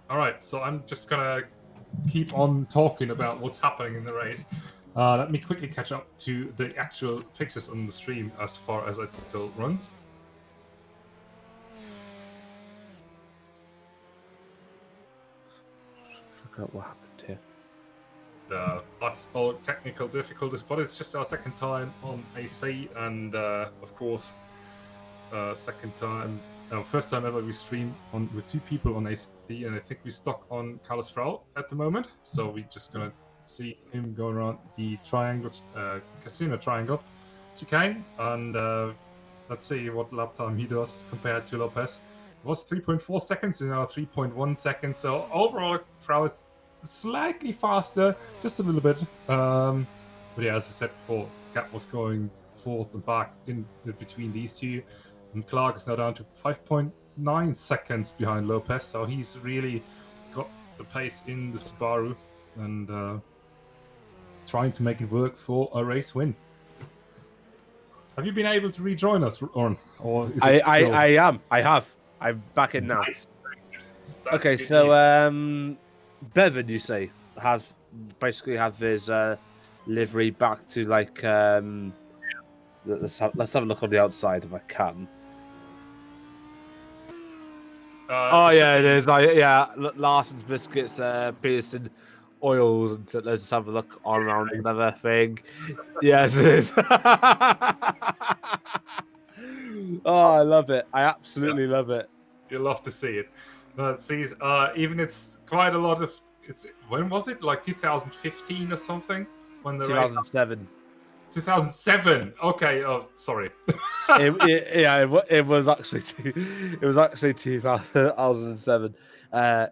All right, so I'm just gonna keep on talking about what's happening in the race. Let me quickly catch up to the actual pictures on the stream as far as it still runs. I forgot what happened here. That's all technical difficulties, but it's just our second time on AC, and of course, first time ever we stream with two people on AC, and I think we stuck on Carlos Frau at the moment. So we're just gonna see him go around the triangle, casino triangle chicane, and let's see what lap time he does compared to Lopez. It was 3.4 seconds, and now 3.1 seconds. So overall, Frau is slightly faster, just a little bit. But yeah, as I said before, gap was going forth and back in between these two. And Clark is now down to 5.9 seconds behind Lopez, so he's really got the pace in the Subaru and trying to make it work for a race win. Have you been able to rejoin us, Orn? Or is it I am. I have. I'm back in now. Nice. Okay, so Bevan, you say, basically have his livery back to like let's have a look on the outside if I can. Yeah, it is. Larson's biscuits, Pearson oils, and let's have a look on around another thing. Yes, it is. Oh, I love it. I absolutely love it. You love to see it. See, even it's quite a lot of. When was it? Like 2015 or something? When the 2007. 2007. Okay. Oh, sorry. It was actually 2007.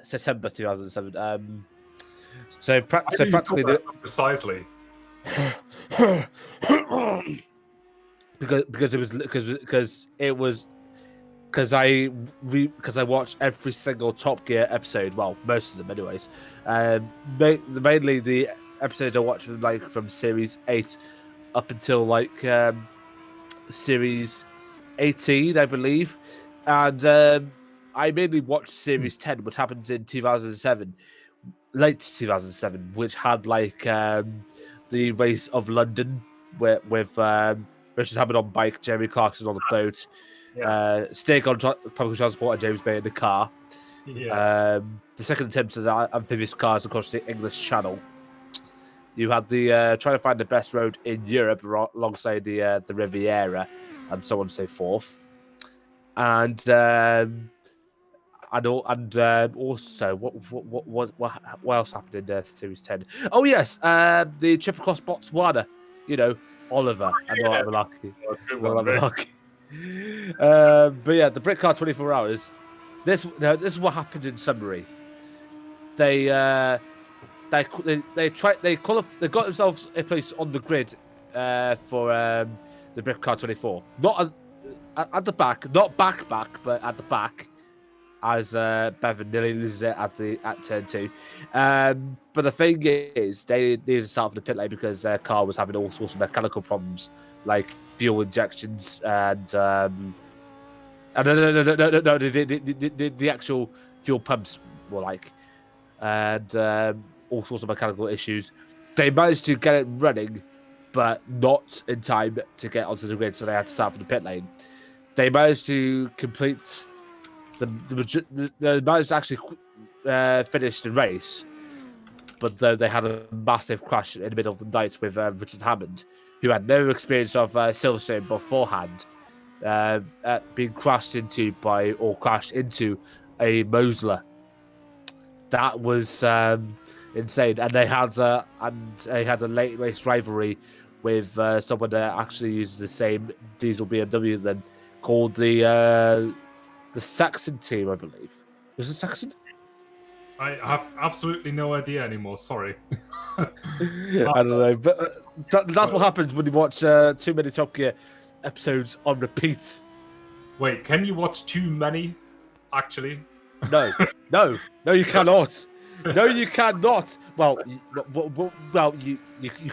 September 2007. So practically precisely. because it was because I watched every single Top Gear episode. Well, most of them, anyways. Mainly the episodes I watched from series 8 up until series 18, I believe, and I mainly watched series 10, which happened in 2007, late 2007, which had the race of London with Richard Hammond on bike, Jeremy Clarkson on the boat, Steg on public transport, and James Bay in the car. Yeah. The second attempt at amphibious cars across the English Channel. You had the trying to find the best road in Europe alongside the Riviera, and so on and so forth. And also what else happened in series 10? Oh yes, the trip across Botswana. Oliver and Yeah. Oliver Lucky. Good one, right? But yeah, the Brit Car 24 Hours. This is what happened in summary. They got themselves a place on the grid for the Brit Car 24. Not at the back, not back, but at the back, as Bevan nearly loses it at turn 2. But the thing is, they needed to start from the pit lane because their car was having all sorts of mechanical problems, like fuel injections and the actual fuel pumps were and all sorts of mechanical issues. They managed to get it running, but not in time to get onto the grid, so they had to start from the pit lane. They managed to complete they managed to actually finish the race, but though they had a massive crash in the middle of the night with Richard Hammond, who had no experience of Silverstone beforehand, being crashed into a Mosler. That was insane, and they had a late race rivalry with someone that actually uses the same diesel BMW then, called the Saxon team, I believe. Was it Saxon? I have absolutely no idea anymore. Sorry. I don't know, but that's what happens when you watch too many Top Gear episodes on repeat. Wait, can you watch too many? Actually, No, you cannot. No, you cannot. Well, you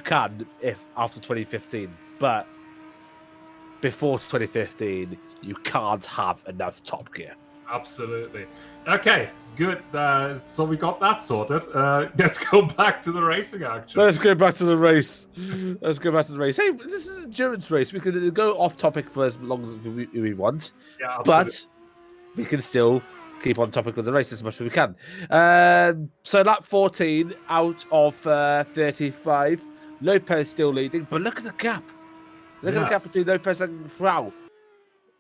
can if after 2015, but before 2015, you can't have enough Top Gear. Absolutely. Okay, good. So we got that sorted. Let's go back to the racing action. Let's go back to the race. Hey, this is an endurance race. We can go off topic for as long as we want. Yeah, absolutely. But we can still keep on topic with the race as much as we can. So lap 14 out of 35. Lopez still leading, but look at the gap. Look at the gap between Lopez and Frau.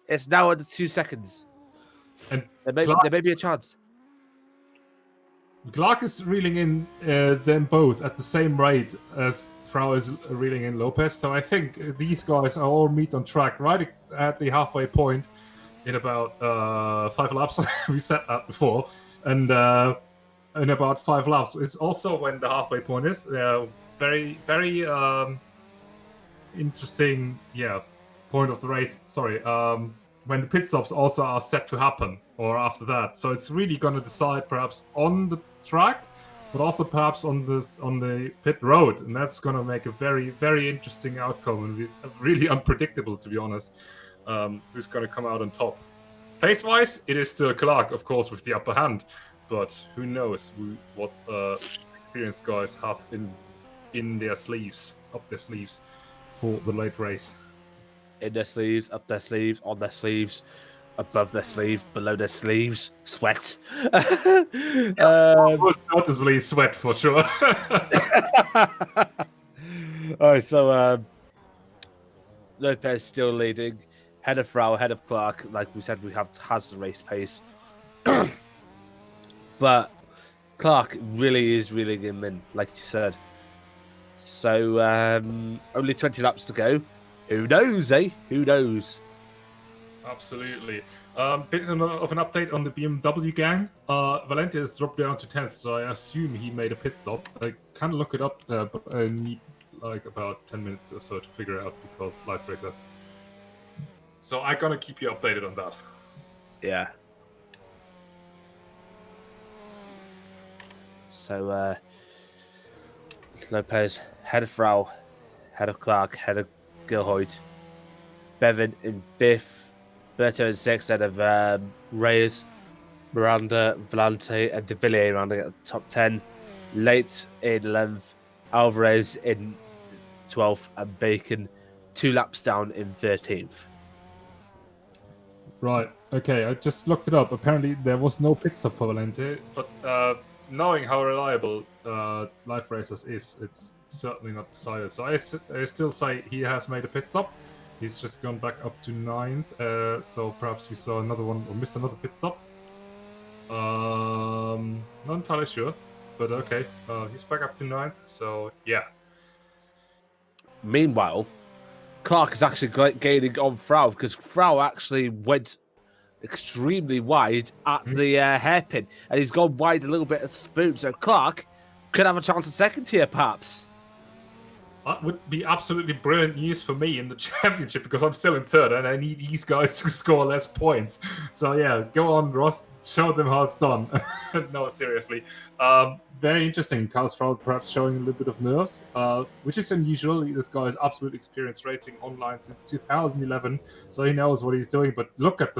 It's now under 2 seconds. And there may be a chance. Clark is reeling in them both at the same rate as Frau is reeling in Lopez. So I think these guys are all meet on track right at the halfway point in about 5 laps. We said that before. And in about 5 laps. It's also when the halfway point is. Very, very interesting point of the race. Sorry. When the pit stops also are set to happen, or after that. So it's really going to decide perhaps on the track, but also perhaps on the pit road. And that's going to make a very, very interesting outcome and really unpredictable, to be honest. Who's going to come out on top. Pace-wise, it is still Clark, of course, with the upper hand. But who knows what experienced guys have in their sleeves, up their sleeves, for the late race. In their sleeves, up their sleeves, on their sleeves, above their sleeves, below their sleeves, sweat. Most noticeably sweat, for sure. Alright, so Lopez still leading, head of Frau, head of Clark. Like we said, has the race pace. But Clark really is reeling him in, like you said. So only 20 laps to go. Who knows, eh? Who knows? Absolutely. Bit of an update on the BMW gang. Valente has dropped down to 10th, so I assume he made a pit stop. I can't look it up, but I need about 10 minutes or so to figure it out because live races. So I'm gonna keep you updated on that. Yeah. So Lopez, head of Frau, head of Clark, head of Gilhoyt, Bevan in 5th, Berto in 6th, head of Reyes, Miranda, Vellante, and De Villiers rounding at the top 10. Late in 11th, Alvarez in 12th, and Bacon 2 laps down in 13th. Right. Okay, I just looked it up. Apparently, there was no pit stop for Valente, but knowing how reliable Life Racers is, it's certainly not decided. So I still say he has made a pit stop. He's just gone back up to 9th. So perhaps we saw another one or missed another pit stop. Not entirely sure, but okay. He's back up to 9th. So yeah. Meanwhile, Clark is actually gaining on Frau because Frau actually went extremely wide at the hairpin, and he's gone wide a little bit at the spoon. So Clark could have a chance at second here, perhaps. That would be absolutely brilliant news for me in the championship because I'm still in 3rd and I need these guys to score less points. So yeah, go on, Ross. Show them how it's done. No, seriously. Very interesting. Carlos Frau perhaps showing a little bit of nerves, which is unusual. This guy has absolute experience racing online since 2011, so he knows what he's doing. But look at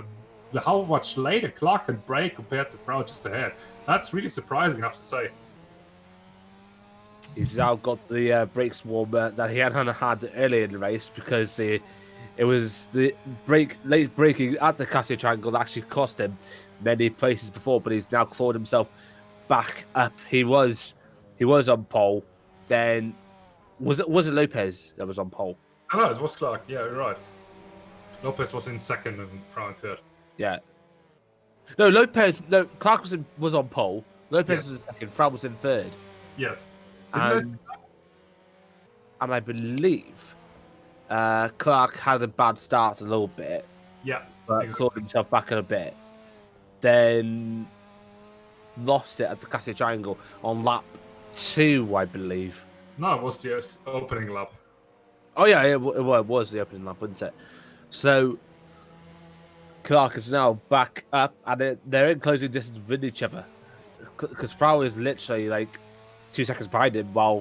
how much later Clark can brake compared to Frau just ahead. That's really surprising, I have to say. He's now got the brakes warm that he hadn't had earlier in the race because it was the late braking at the Casio Triangle that actually cost him many places before, but he's now clawed himself back up. He was on pole. Then was it Lopez that was on pole? I know it was Clark. Yeah, you're right. Lopez was in 2nd and Frau in 3rd. Yeah. Clark was on pole. Lopez was in 2nd. Frau was in 3rd. Yes. And I believe Clark had a bad start a little bit. Yeah. But clawed himself back in a bit. Then lost it at the Casio Triangle on lap 2, I believe. No, it was the opening lap. Oh, yeah, it was the opening lap, wasn't it? So Clark is now back up, and they're in closing distance with each other. Because Frau is literally like 2 seconds behind him, while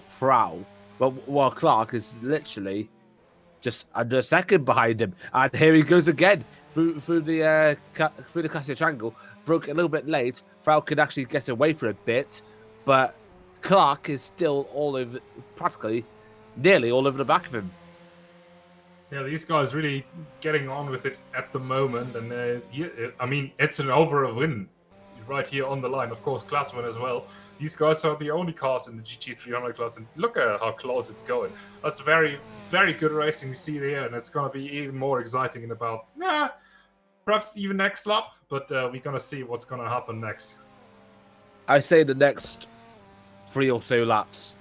Clark is literally just under a second behind him. And here he goes again through the Casio Triangle. Broke a little bit late. Frau could actually get away for a bit, but Clark is still nearly all over the back of him. Yeah, these guys really getting on with it at the moment, and I mean, it's an overall win right here on the line. Of course, class win as well. These guys are the only cars in the GT300 class, and look at how close it's going. That's very, very good racing we see here, and it's going to be even more exciting in about, perhaps even next lap, but we're going to see what's going to happen next. I say the next 3 or so laps,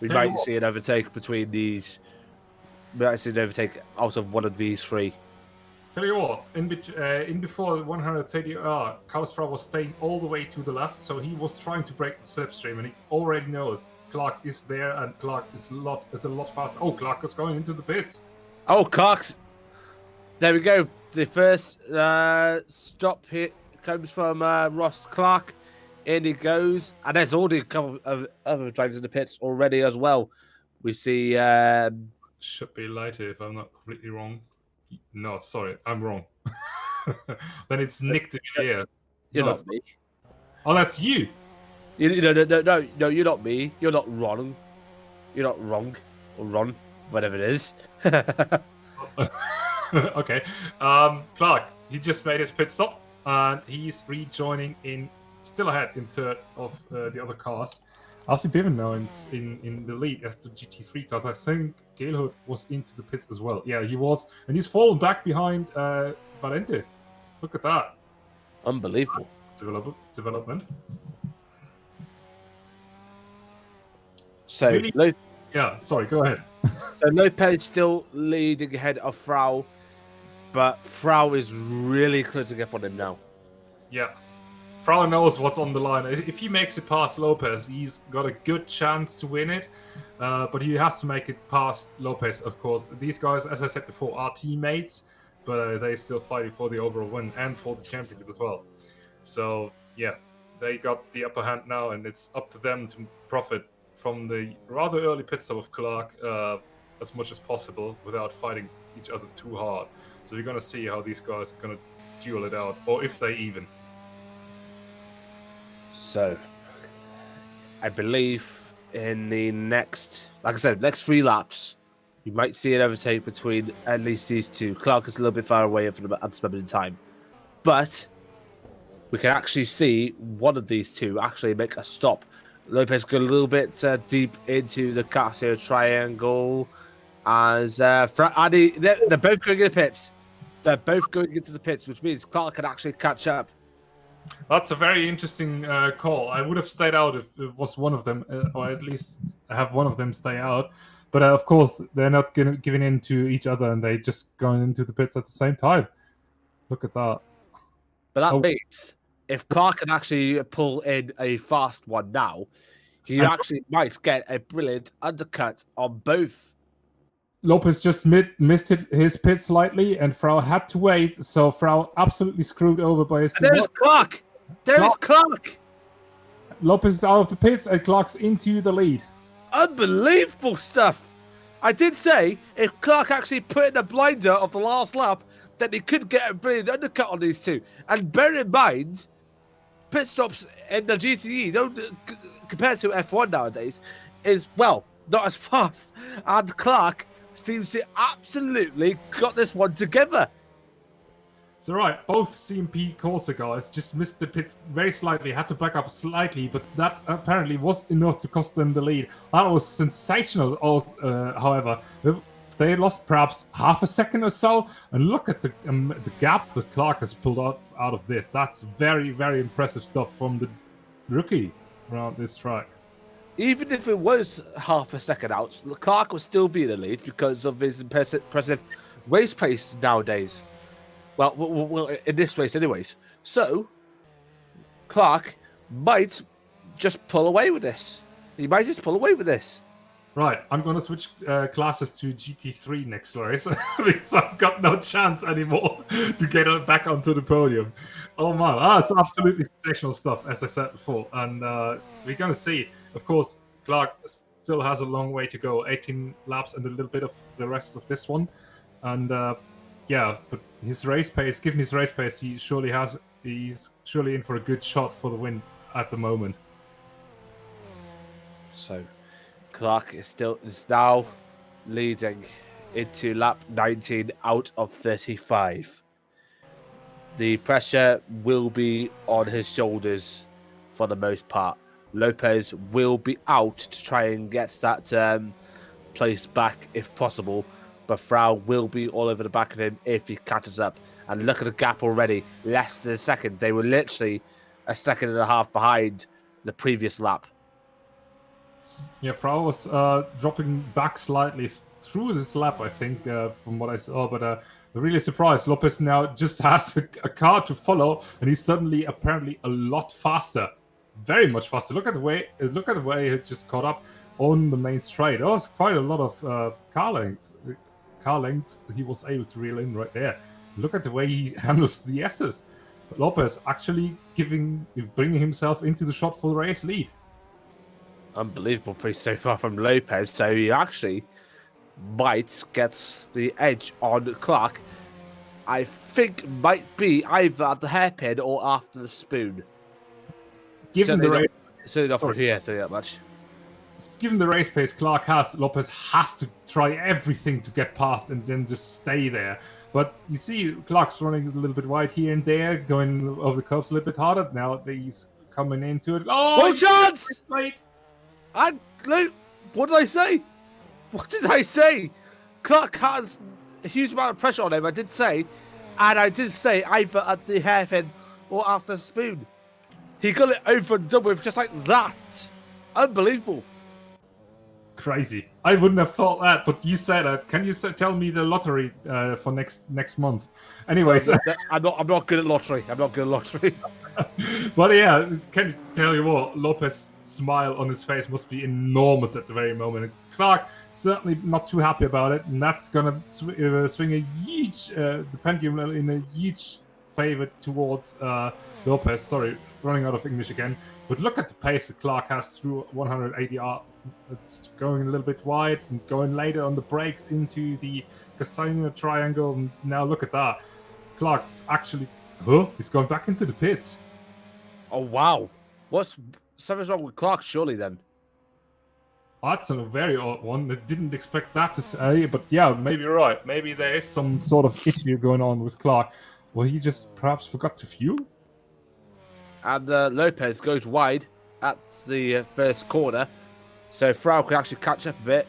we might see an overtake between these. We might see an overtake out of one of these 3. Tell you what, in before 130, Carlos Frau was staying all the way to the left, so he was trying to break the slipstream, and he already knows Clark is there, and Clark is a lot faster. Oh, Clark is going into the pits. Oh, Clark's. There we go. The first stop here comes from Russ Clark. In he goes, and there's already a couple of other drivers in the pits already as well. We see. Should be later if I'm not completely wrong. No, sorry, I'm wrong. Then it's Nick de Villiers. You're not me. Oh, that's you. No, you're not me. You're not wrong. You're not wrong or Ron, whatever it is. Okay. Clark, he just made his pit stop, and he's rejoining still ahead in 3rd of the other cars. Alfie Bevan now in the lead as the GT3 cars. I think Galehood was into the pits as well. Yeah, he was. And he's fallen back behind Valente. Look at that. Unbelievable. Development. So, really? Yeah, sorry, go ahead. So Lopez still leading ahead of Frau, but Frau is really closing up on him now. Yeah. Frau knows what's on the line. If he makes it past Lopez, he's got a good chance to win it. But he has to make it past Lopez, of course. These guys, as I said before, are teammates. but they still fighting for the overall win and for the championship as well. So yeah, they got the upper hand now, and it's up to them to profit from the rather early pit stop of Clark as much as possible without fighting each other too hard. So we're gonna see how these guys are gonna duel it out, or if they even. So, I believe in the next, like I said, next 3 laps, you might see an overtake between at least these two. Clark is a little bit far away from them at this moment in time, but we can actually see one of these two actually make a stop. Lopez got a little bit deep into the Casio triangle as they're both going into the pits. They're both going into the pits, which means Clark can actually catch up. That's a very interesting call. I would have stayed out if it was one of them, or at least have one of them stay out. But of course, they're not giving in to each other, and they just going into the pits at the same time. Look at that. But that means if Clark can actually pull in a fast one now, he actually might get a brilliant undercut on both. Lopez just missed his pit slightly, and Frau had to wait, so Frau absolutely screwed over by his... There's Clark! There's Clark! Lopez is out of the pits, and Clark's into the lead. Unbelievable stuff! I did say, if Clark actually put in a blinder of the last lap, then he could get a brilliant undercut on these two. And bear in mind, pit stops in the GTE, don't compared to F1 nowadays, is, well, not as fast. And Clark seems to absolutely got this one together. So right, both CMP Corsa guys just missed the pits very slightly, had to back up slightly, but that apparently was enough to cost them the lead. That was sensational, however. They lost perhaps half a second or so, and look at the gap that Clark has pulled out of this. That's very, very impressive stuff from the rookie around this track. Even if it was half a second out, Clark will still be in the lead because of his impressive race pace nowadays. Well, in this race anyways. So, Clark might just pull away with this. He might just pull away with this. Right, I'm going to switch classes to GT3 next race because I've got no chance anymore to get back onto the podium. Oh man, it's absolutely sensational stuff, as I said before. And we're going to see, of course, Clark still has a long way to go, 18 laps and a little bit of the rest of this one. And yeah, but his race pace, given his race pace, he's surely in for a good shot for the win at the moment. So, Clark is now leading into lap 19 out of 35. The pressure will be on his shoulders for the most part. Lopez will be out to try and get that place back if possible, but Frau will be all over the back of him if he catches up. And look at the gap already, less than a second. They were literally a second and a half behind the previous lap. Yeah, Frau was dropping back slightly through this lap, I think, from what I saw. But really surprised. Lopez now just has a car to follow, and he's suddenly apparently a lot faster, very much faster. Look at the way he just caught up on the main straight. Oh, it's quite a lot of car length he was able to reel in right there. Look at the way he handles the S's. But Lopez actually bringing himself into the shot for the race lead. Unbelievable pace so far from Lopez, so he actually might get the edge on Clark. I think might be either at the hairpin or after the spoon. Given the race, certainly not from here, so that much. Given the race pace Clark has, Lopez has to try everything to get past and then just stay there. But you see, Clark's running a little bit wide here and there, going over the curbs a little bit harder. Now he's coming into it. Oh, one chance! Wait. What did I say? What did I say? Clark has a huge amount of pressure on him, I did say. And I did say either at the hairpin or after the spoon. He got it over and done with just like that. Unbelievable. Crazy. I wouldn't have thought that, but you said it. Can you tell me the lottery for next month? Anyways, I'm not good at lottery. I'm not good at lottery. but yeah, can you tell you what? Lopez's smile on his face must be enormous at the very moment. Clark certainly not too happy about it, and that's gonna swing a huge the pendulum in a huge favor towards Lopez. Sorry, running out of English again. But look at the pace that Clark has through 180R. It's going a little bit wide and going later on the brakes into the Casino Triangle. And now look at that. Clark's actually... he's going back into the pits. Oh, wow. Something's wrong with Clark, surely, then? That's a very odd one. I didn't expect that to say, but yeah, maybe you're right. Maybe there is some sort of issue going on with Clark. Well, he just perhaps forgot to fuel? And Lopez goes wide at the first corner, so Frau can actually catch up a bit.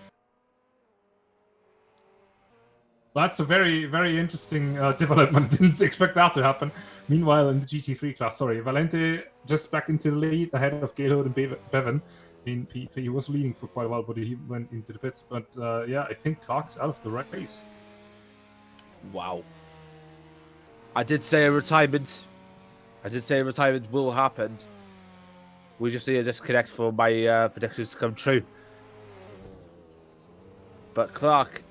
That's a very, very interesting development. Didn't expect that to happen. Meanwhile, in the GT3 class, Valente just back into the lead ahead of Gaylord and Bevan. In P3, he was leading for quite a while, but he went into the pits. But yeah, I think Clark's out of the race. Wow. I did say a retirement will happen. We just need a disconnect for my predictions to come true. But Clark,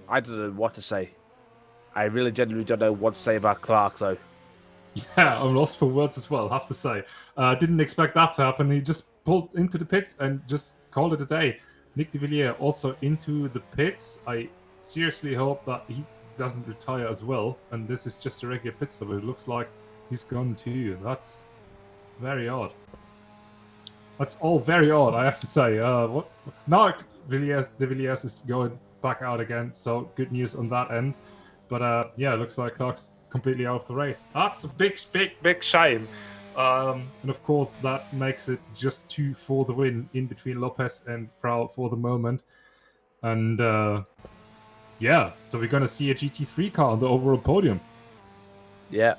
I don't know what to say. I really genuinely don't know what to say about Clark, though. Yeah, I'm lost for words as well, I have to say. Didn't expect that to happen. He just pulled into the pits and just called it a day. Nick de Villiers also into the pits. I seriously hope that he doesn't retire as well. And this is just a regular pit stop. It looks like he's gone too. That's very odd. That's all very odd, I have to say. What now? De Villiers is going back out again, so good news on that end. But yeah, it looks like Clark's completely out of the race. That's a big shame. And of course, that makes it just 2 for the win in between Lopez and Frau for the moment. And yeah, so we're going to see a GT3 car on the overall podium. Yeah.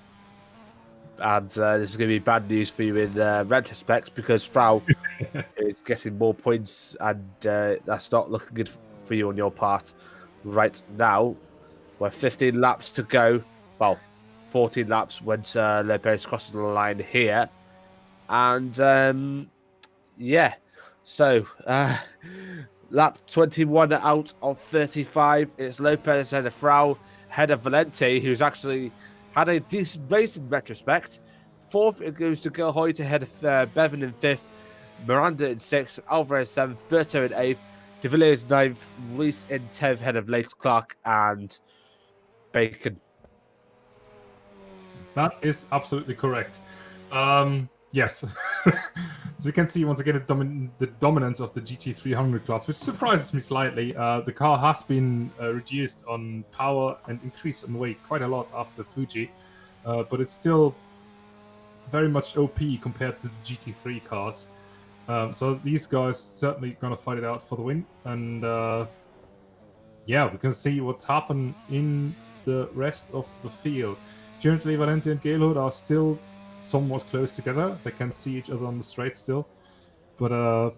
And this is going to be bad news for you in retrospect because Frau is getting more points and that's not looking good for you on your part right now. We're 15 laps to go. Well, 14 laps once Lopez crosses the line here. And yeah, so lap 21 out of 35. It's Lopez ahead of Frau, ahead of Valente, who's actually had a decent race in retrospect. Fourth, it goes to Gilhoyt ahead of Bevan in fifth, Miranda in sixth, Alvarez seventh, Berto in eighth, de Villiers ninth, Reese in 10th, ahead of Late Clark and Bacon. That is absolutely correct. Yes. So we can see once again the dominance of the GT300 class, which surprises me slightly. The car has been reduced on power and increased on weight quite a lot after Fuji, but it's still very much OP compared to the GT3 cars. So these guys certainly gonna fight it out for the win, and yeah, we can see what's happened in the rest of the field. Currently, Valente and Gaylord are still somewhat close together. They can see each other on the straight still. But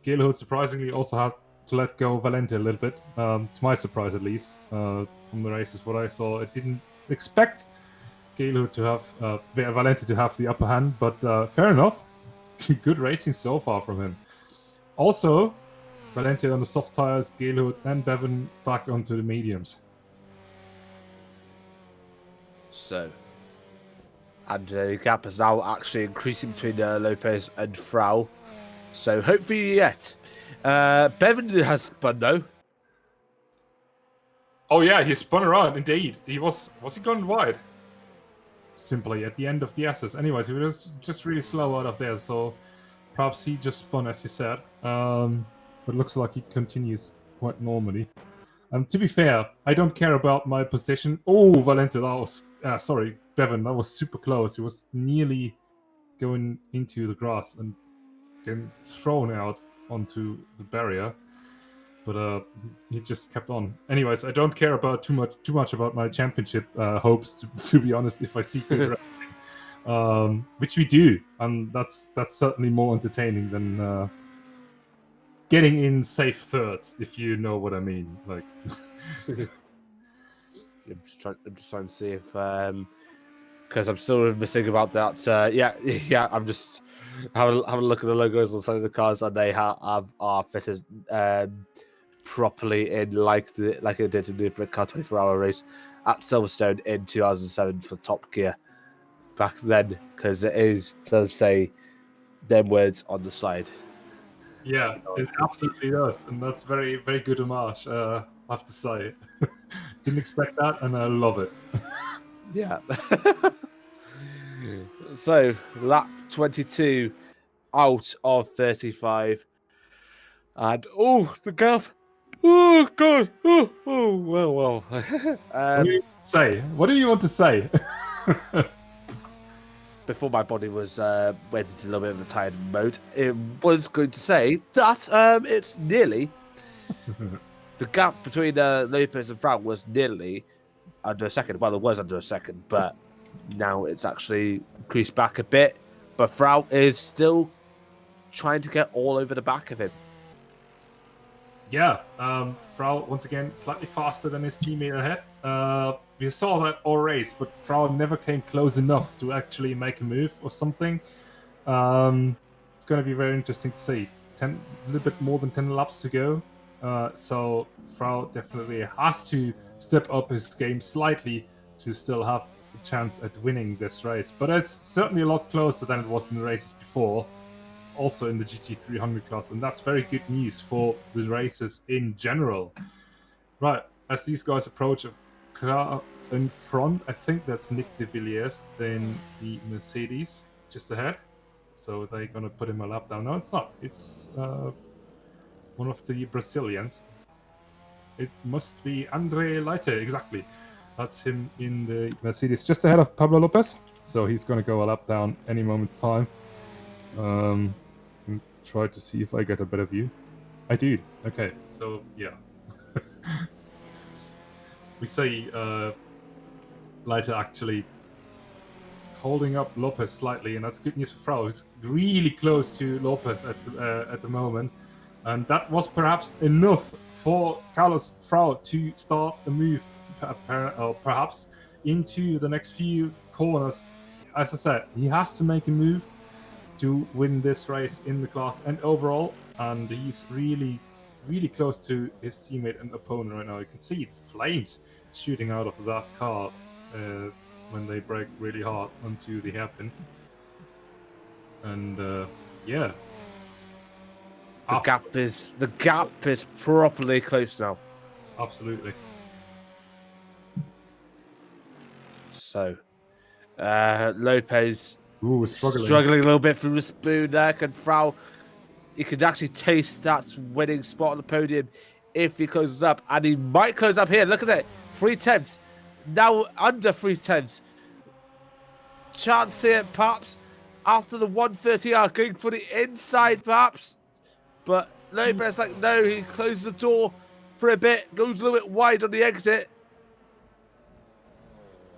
Gaylord surprisingly also had to let go Valente a little bit, to my surprise at least, from the races what I saw. I didn't expect Gaylord to have, Valente to have the upper hand, but fair enough. Good racing so far from him. Also, Valente on the soft tires, Gaylord and Bevan back onto the mediums. So, and the gap is now actually increasing between Lopez and Frau. So hopefully yet. Bevan has spun though. Oh yeah, he spun around indeed. He was he going wide? Simply at the end of the S's. Anyways, he was just really slow out of there, so perhaps he just spun as he said. But looks like he continues quite normally. To be fair, I don't care about my position. Oh, Valente, that was... sorry, Bevan, that was super close. He was nearly going into the grass and getting thrown out onto the barrier. But he just kept on. Anyways, I don't care about too much about my championship hopes, to be honest, if I see good racing. Which we do, and that's certainly more entertaining than getting in safe thirds, if you know what I mean. Like, I'm just trying to see if because I'm still missing about that. Yeah. I'm just having a look at the logos on some of the cars, and they are fitted properly in like it did in the Brick Car 24-hour race at Silverstone in 2007 for Top Gear back then, because does say them words on the side. yeah, it absolutely does, and that's very, very good homage. I have to say, didn't expect that, and I love it. Yeah. So lap 22 out of 35, and the gap. Oh god. Well. What do you say? What do you want to say? Before my body was went into a little bit of a tired mode, it was going to say that it's nearly the gap between Lopez and Frau was nearly under a second. Well, it was under a second, but now it's actually increased back a bit. But Frau is still trying to get all over the back of him. Yeah, Frau, once again, slightly faster than his teammate ahead. We saw that all race, but Frau never came close enough to actually make a move or something. It's going to be very interesting to see. A little bit more than 10 laps to go. So Frau definitely has to step up his game slightly to still have a chance at winning this race. But it's certainly a lot closer than it was in the races before. Also in the GT300 class, and that's very good news for the races in general. Right, as these guys approach a car in front, I think that's Nick de Villiers in the Mercedes just ahead. So they're gonna put him a lap down. No, it's not. It's one of the Brazilians. It must be Andre Leite, exactly. That's him in the Mercedes just ahead of Pablo Lopez. So he's gonna go a lap down any moment's time. Try to see if I get a better view. I do. Okay, so yeah. We see Leiter actually holding up Lopez slightly, and that's good news for Frau. He's really close to Lopez at the moment, and that was perhaps enough for Carlos Frau to start the move, perhaps into the next few corners. As I said, he has to make a move to win this race in the class and overall, and he's really, really close to his teammate and opponent right now. You can see the flames shooting out of that car when they brake really hard onto the hairpin. And yeah, the gap is properly close now. Absolutely. So Lopez struggling a little bit through the spoon there. And Frau, he could actually taste that winning spot on the podium if he closes up, and he might close up here. Look at it, 3/10, now under 3/10. Chance here, perhaps after the 130R, going for the inside, perhaps. But Lopez, like, no, he closes the door for a bit, goes a little bit wide on the exit.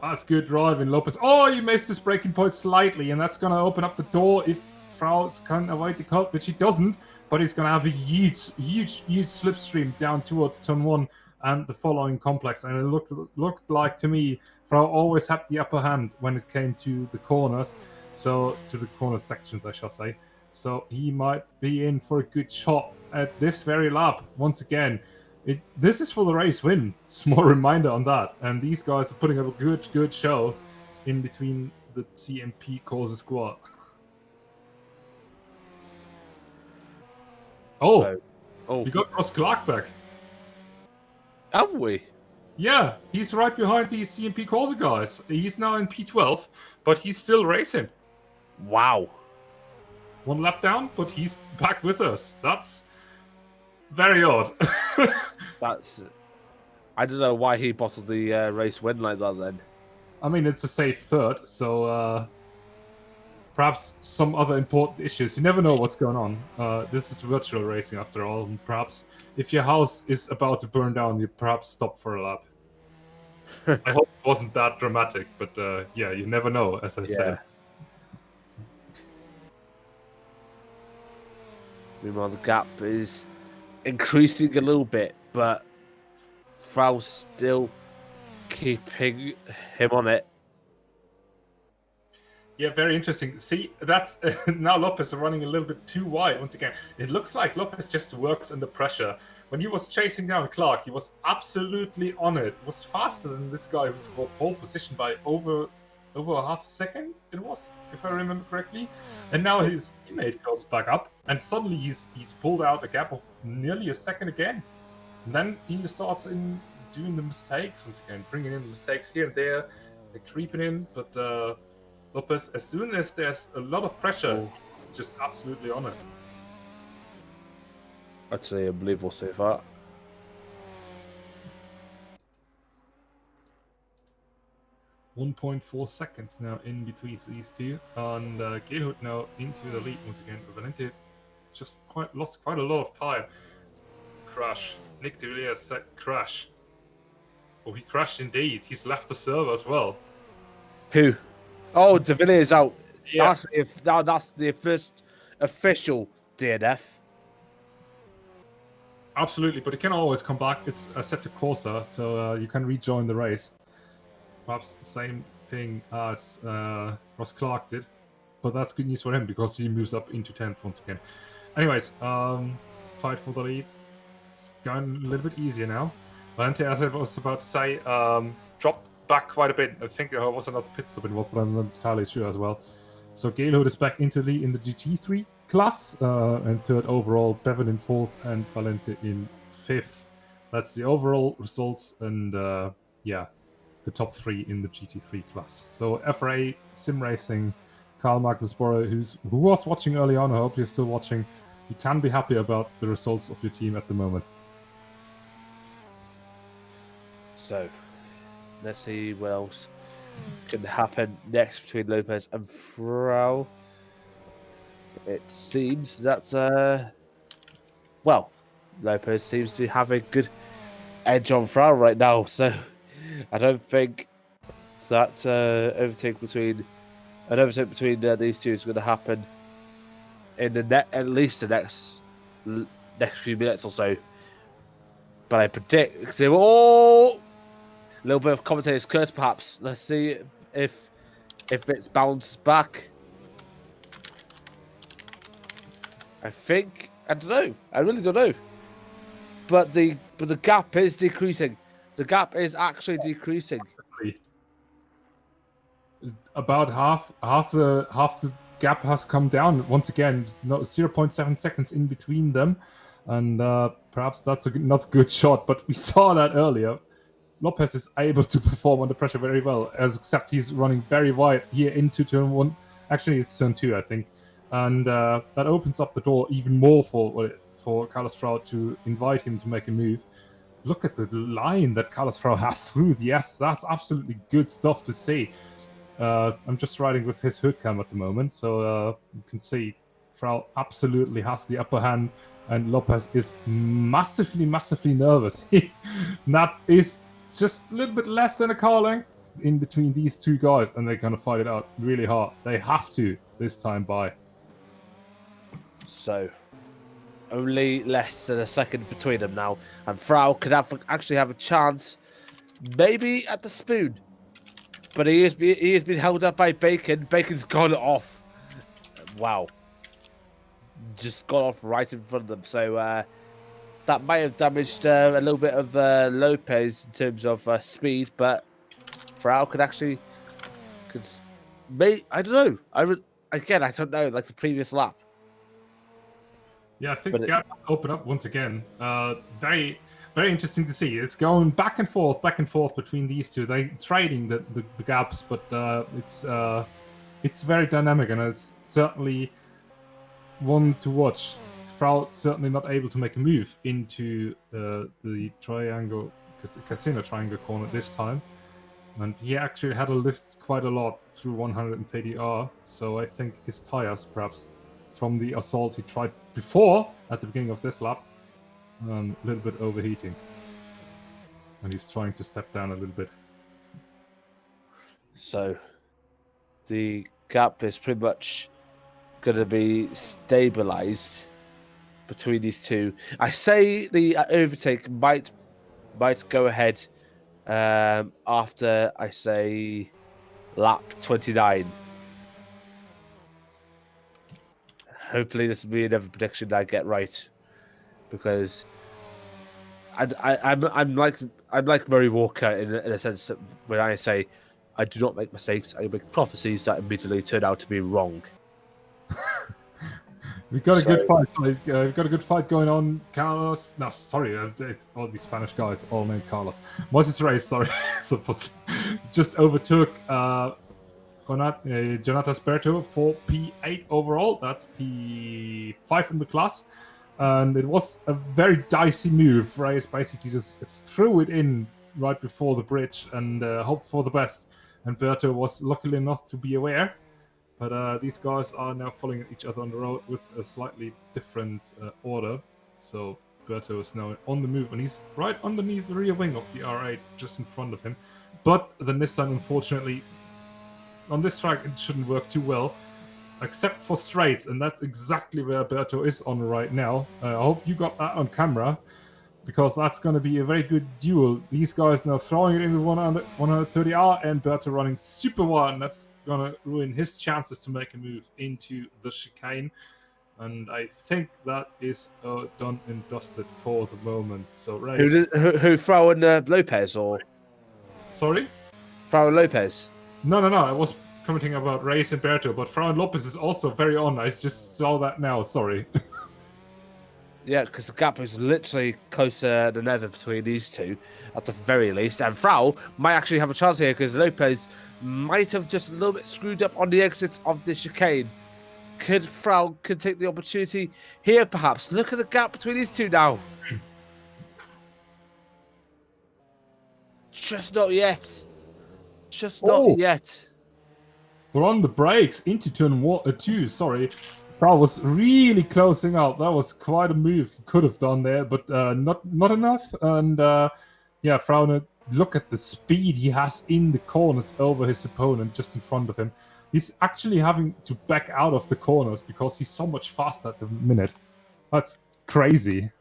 That's good driving, Lopez. Oh, you missed his braking point slightly, and that's going to open up the door if Frau can avoid the cut, which he doesn't. But he's going to have a huge slipstream down towards turn 1 and the following complex. And it looked like to me, Frau always had the upper hand when it came to the corners. So, to the corner sections, I shall say. So, he might be in for a good shot at this very lap once again. This is for the race win. Small reminder on that. And these guys are putting up a good show in between the CMP Corsa squad. We got Russ Clark back. Have we? Yeah, he's right behind the CMP Corsa guys. He's now in P12, but he's still racing. Wow. One lap down, but he's back with us. That's very odd. I don't know why he bottled the race win like that then. I mean, it's a safe third, so perhaps some other important issues. You never know what's going on. This is virtual racing after all, and perhaps if your house is about to burn down, you perhaps stop for a lap. I hope it wasn't that dramatic, but yeah, you never know, as I said. Meanwhile, the gap is increasing a little bit, but Frau's still keeping him on it. Yeah, very interesting. See, that's now Lopez running a little bit too wide once again. It looks like Lopez just works under pressure. When he was chasing down Clark, he was absolutely on it. Was faster than this guy who scored pole position by over a half a second. It was, if I remember correctly. And now his teammate goes back up, and suddenly he's pulled out a gap of nearly a second again. And then he starts in doing the mistakes once again, bringing in the mistakes here and there. They're creeping in, but Lopez, as soon as there's a lot of pressure, it's just absolutely on it. Actually, unbelievable so far. .4 seconds now in between these two, and Galehood now into the lead once again. Valente just lost quite a lot of time. Crash. Nick de Villiers said crash. Oh, he crashed indeed. He's left the server as well. Who? Oh, de Villiers out. Yeah. That's the first official DNF. Absolutely, but it can always come back. It's set to Corsa, so you can rejoin the race. Perhaps the same thing as Russ Clark did, but that's good news for him because he moves up into 10th once again. Anyways, fight for the lead. It's going a little bit easier now. Valente, as I was about to say, dropped back quite a bit. I think there was another pit stop involved, but I'm not entirely sure as well. So Galehood is back into the lead in the GT3 class, and third overall, Bevan in fourth, and Valente in fifth. That's the overall results, and yeah, the top three in the GT3 class. So FRA Sim Racing, Carl Magnus Borre, who was watching early on, I hope you're still watching. You can be happy about the results of your team at the moment. So, let's see what else can happen next between Lopez and Frau. It seems that, well, Lopez seems to have a good edge on Frau right now, so I don't think that overtake between these two is going to happen in the at least the next few minutes or so. But I predict they were all a little bit of commentator's curse, perhaps. Let's see if it's bounced back. I don't know. I really don't know. But the gap is decreasing. The gap is actually decreasing. About half the gap has come down once again. 0.7 seconds in between them, and perhaps that's not a good shot. But we saw that earlier. Lopez is able to perform under pressure very well, except he's running very wide here into turn one. Actually, it's turn two, I think, and that opens up the door even more for Carlos Frau to invite him to make a move. Look at the line that Carlos Frau has through. Yes, that's absolutely good stuff to see. I'm just riding with his hood cam at the moment, so you can see Frau absolutely has the upper hand, and Lopez is massively nervous. That is just a little bit less than a car length in between these two guys, and they're gonna fight it out really hard. They have to this time by. So, only less than a second between them now, and Frau could actually have a chance, maybe at the spoon. But he has been held up by Bacon. Bacon's gone off. Wow. Just got off right in front of them. So that might have damaged a little bit of Lopez in terms of speed, but Frau could actually I don't know. I don't know. Like the previous lap. Yeah, I think the gap has opened up once again. Very interesting to see. It's going back and forth between these two. They're trading the gaps, but it's very dynamic, and it's certainly one to watch. Frau certainly not able to make a move into the casino triangle corner this time, and he actually had to lift quite a lot through 130R. So I think his tires, perhaps from the assault he tried before at the beginning of this lap, a little bit overheating, and he's trying to step down a little bit. So the gap is pretty much going to be stabilized between these two. I say the overtake might go ahead after I say lap 29. Hopefully, this will be another prediction that I get right, because I'm like Murray Walker in a sense that when I say I do not make mistakes, I make prophecies that immediately turn out to be wrong. We've got a good fight. We've got a good fight going on. Carlos, no, sorry, it's all these Spanish guys, all named Carlos. Moses Reyes, sorry, just overtook Jonatas Berto for P8 overall. That's P5 in the class. And it was a very dicey move. Reyes basically just threw it in right before the bridge and hoped for the best. And Berto was luckily enough to be aware. But these guys are now following each other on the road with a slightly different order. So Berto is now on the move, and he's right underneath the rear wing of the R8, just in front of him. But the Nissan, unfortunately, on this track, it shouldn't work too well, except for straights, and that's exactly where Berto is on right now. I hope you got that on camera, because that's going to be a very good duel. These guys now throwing it into 130R, and Berto running super wide, and that's going to ruin his chances to make a move into the chicane. And I think that is done and dusted for the moment. So who Frau and Lopez, or sorry, Frau and Lopez? No. I was commenting about Reyes and Berto, but Frau and Lopez is also very on. I just saw that now. Sorry. Yeah, because the gap is literally closer than ever between these two, at the very least. And Frau might actually have a chance here, because Lopez might have just a little bit screwed up on the exit of the chicane. Frau could take the opportunity here, perhaps. Look at the gap between these two now. Just not yet. Just not yet. We're on the brakes into turn 2. Sorry. Frau was really closing out. That was quite a move he could have done there, but not enough. And yeah, Frau, look at the speed he has in the corners over his opponent just in front of him. He's actually having to back out of the corners because he's so much faster at the minute. That's crazy.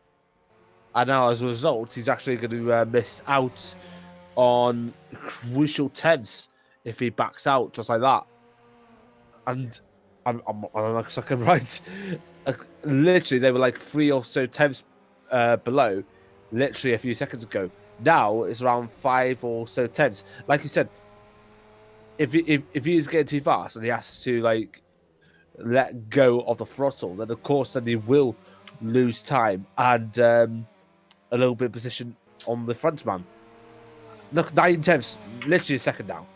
And now, as a result, he's actually going to miss out on crucial tenths if he backs out just like that. And I'm like sucking right. Literally, they were like 3 or so tenths below, literally a few seconds ago. Now it's around 5 or so tenths. Like you said, if he is getting too fast and he has to like let go of the throttle, then of course then he will lose time and a little bit of position on the front man. Look, 9 tenths, literally a second now.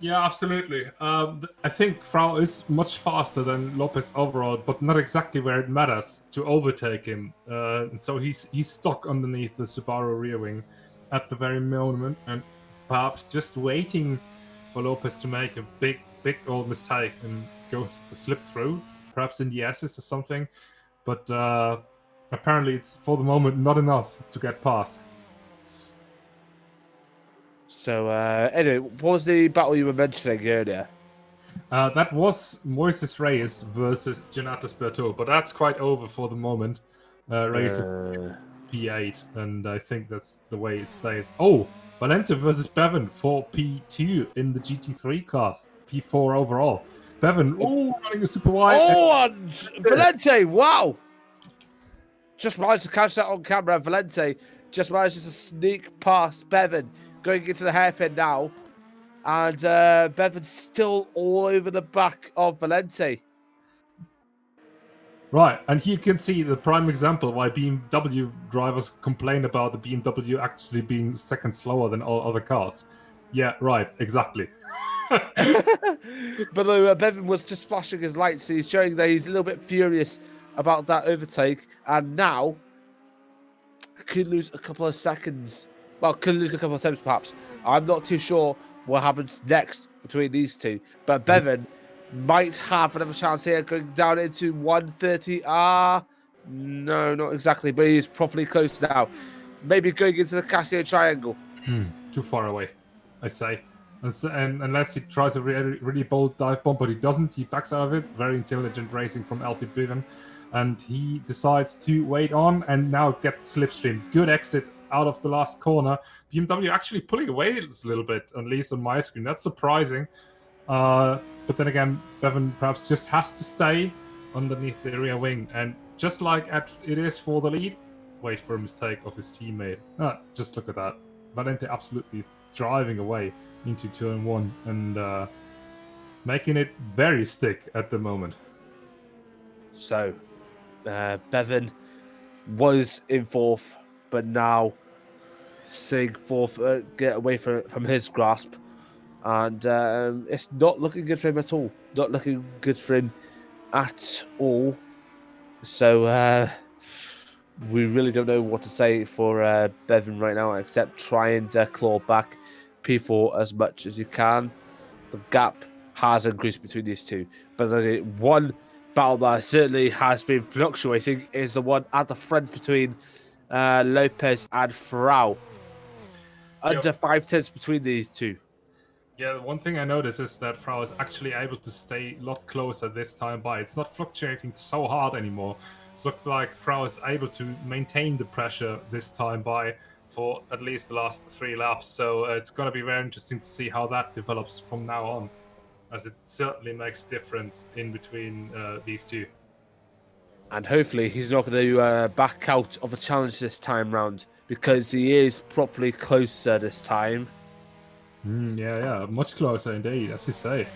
Yeah, absolutely. I think Frau is much faster than Lopez overall, but not exactly where it matters to overtake him. So he's stuck underneath the Subaru rear wing at the very moment, and perhaps just waiting for Lopez to make a big old mistake and slip through, perhaps in the S's or something. But apparently it's, for the moment, not enough to get past. So, anyway, what was the battle you were mentioning earlier? That was Moises Reyes versus Jonatas Berto, but that's quite over for the moment. Reyes is P8, and I think that's the way it stays. Oh, Valente versus Bevan for P2 in the GT3 class, P4 overall. Bevan, running a super wide. Oh, and Valente, wow! Just managed to catch that on camera. Valente just managed to sneak past Bevan, going into the hairpin now. And Bevan's still all over the back of Valente. Right, and here you can see the prime example why BMW drivers complain about the BMW actually being second slower than all other cars. Yeah, right, exactly. But Bevan was just flashing his lights. He's showing that he's a little bit furious about that overtake. And now, could lose a couple of seconds. Well, could lose a couple of times perhaps. I'm not too sure what happens next between these two. But Bevan might have another chance here, going down into 130R. No, not exactly, but he's properly close now. Maybe going into the Casio triangle. Too far away, I say. And unless he tries a really bold dive bomb, but he doesn't, he backs out of it. Very intelligent racing from Alfie Biven. And he decides to wait on and now get slipstream. Good exit out of the last corner. BMW actually pulling away a little bit, at least on my screen. That's surprising. But then again, Bevan perhaps just has to stay underneath the rear wing. And just like it is for the lead, wait for a mistake of his teammate. Just look at that. Valente absolutely driving away into turn 1 and making it very stick at the moment. So, Bevan was in 4th, but now seeing 4th get away from his grasp. And it's not looking good for him at all. Not looking good for him at all. So we really don't know what to say for Bevan right now, except trying to claw back P4 as much as you can. The gap has increased between these two. But the one battle that certainly has been fluctuating is the one at the front between Lopez and Frau. Under 5 tenths between these two. Yeah, one thing I noticed is that Frau is actually able to stay a lot closer this time by. It's not fluctuating so hard anymore. It looks like Frau is able to maintain the pressure this time by for at least the last 3 laps. So it's going to be very interesting to see how that develops from now on, as it certainly makes a difference in between these two. And hopefully he's not going to back out of a challenge this time round, because he is properly closer this time. Yeah, much closer indeed, as you say.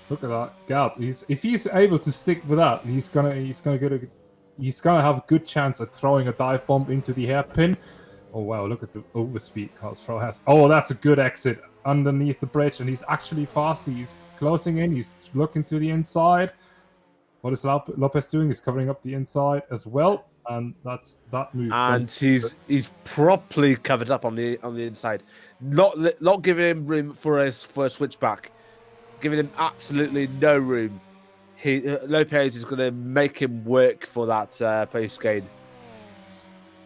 Look at that gap. If he's able to stick with that, he's gonna have a good chance at throwing a dive bomb into the hairpin. Oh wow, look at the overspeed Carlos Frau has. Oh, that's a good exit underneath the bridge, and he's actually fast. He's closing in. He's looking to the inside. What is Lopez doing? He's covering up the inside as well, and that's that move. And he's properly covered up on the inside, not giving him room for a switchback, giving him absolutely no room. Lopez is going to make him work for that pace gain.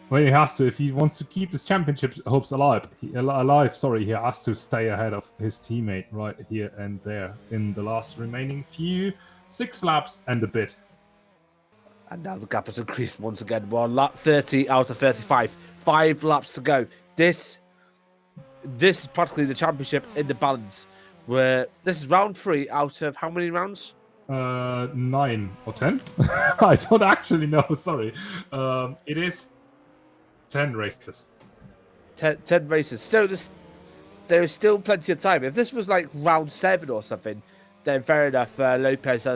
Well, he has to if he wants to keep his championship hopes alive. He has to stay ahead of his teammate right here and there in the last remaining 6 laps and a bit. And now the gap has increased once again. Well, lap 30 out of 35. 5 laps to go. This is practically the championship in the balance. Where this is round 3 out of how many rounds? 9 or 10. I don't actually know. Sorry. It is 10 races. 10 races. So there is still plenty of time. If this was like round 7 or something, then fair enough. Lopez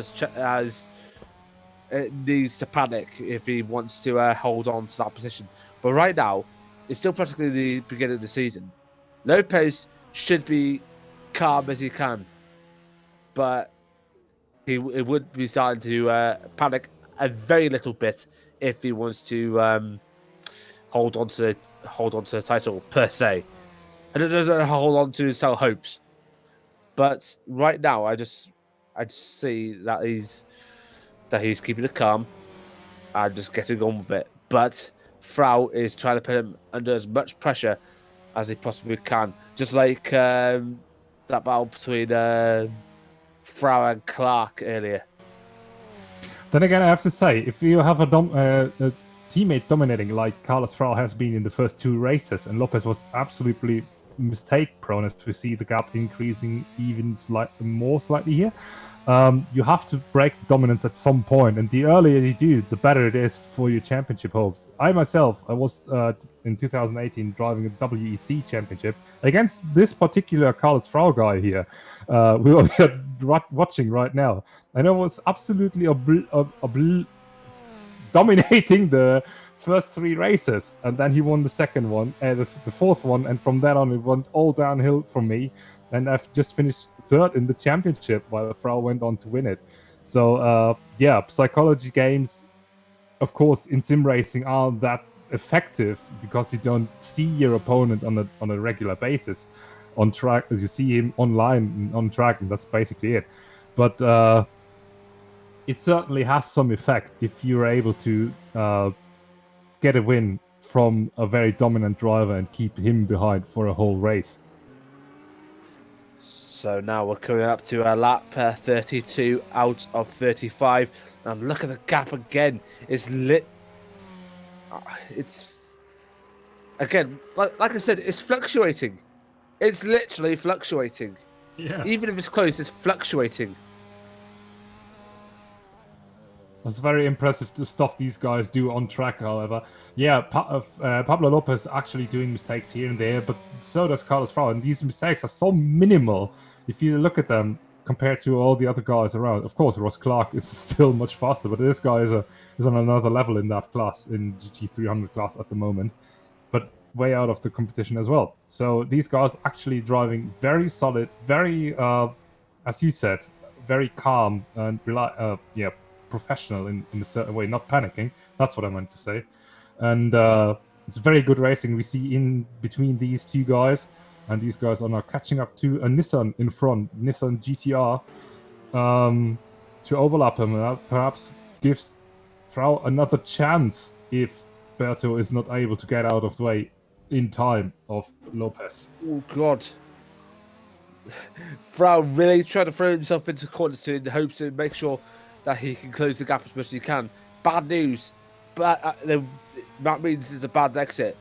needs to panic if he wants to hold on to that position. But right now, it's still practically the beginning of the season. Lopez should be calm as he can, but he would be starting to panic a very little bit if he wants to hold on to the title per se. I don't know, hold on to sell hopes. But right now, I just see that he's keeping it calm and just getting on with it. But Frau is trying to put him under as much pressure as he possibly can. Just like that battle between Frau and Clark earlier. Then again, I have to say, if you have a teammate dominating like Carlos Frau has been in the first 2 races, and Lopez was absolutely mistake prone, as we see the gap increasing even slightly here. You have to break the dominance at some point, and the earlier you do, the better it is for your championship hopes. I was in 2018 driving a WEC championship against this particular Carlos Frau guy here. We are watching right now, and I was absolutely dominating the first 3 races, and then he won the second one, the 4th one, and from that on it went all downhill from me. And I've just finished 3rd in the championship while Frau went on to win it. So, psychology games, of course, in sim racing aren't that effective because you don't see your opponent on a regular basis on track. As you see him online on track, and that's basically it. But it certainly has some effect if you're able to get a win from a very dominant driver and keep him behind for a whole race. So now we're coming up to a lap 32 out of 35, and look at the gap again. It's lit. It's again, like I said, it's fluctuating. It's literally fluctuating. Yeah. Even if it's close, it's fluctuating. It's very impressive the stuff these guys do on track, however. Yeah, Pablo Lopez actually doing mistakes here and there, but so does Carlos Frau, and these mistakes are so minimal if you look at them compared to all the other guys around. Of course, Russ Clark is still much faster, but this guy is on another level in that class, in GT300 class at the moment, but way out of the competition as well. So these guys actually driving very solid, very, as you said, very calm and professional in a certain way, not panicking. That's what I meant to say. And it's very good racing we see in between these two guys, and these guys are now catching up to a Nissan in front, Nissan GTR, to overlap him, and that perhaps gives Frau another chance if Berto is not able to get out of the way in time of Lopez. Oh God. Frau really trying to throw himself into corners in hopes to make sure that he can close the gap as much as he can. Bad news, but that means it's a bad exit.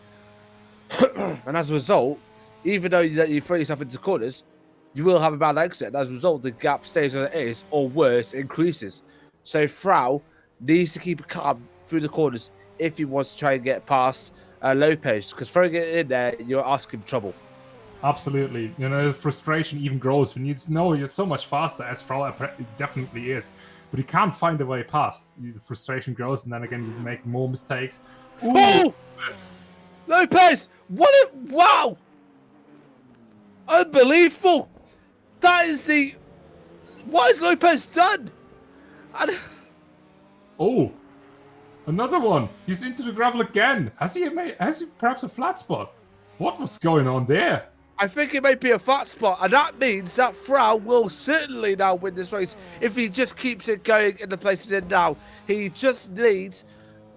And as a result, even though you throw yourself into corners, you will have a bad exit. And as a result, the gap stays as it is, or worse, increases. So Frau needs to keep calm through the corners if he wants to try and get past Lopez, because throwing it in there, you're asking for trouble. Absolutely. You know, the frustration even grows when you know you're so much faster, as Frau definitely is. But you can't find a way past. The frustration grows, and then again, you make more mistakes. Ooh, oh! Lopez! Wow! Unbelievable! That is the... What has Lopez done? Oh! Another one! He's into the gravel again! Has he perhaps a flat spot? What was going on there? I think it might be a flat spot, and that means that Frau will certainly now win this race if he just keeps it going in the places in now. He just needs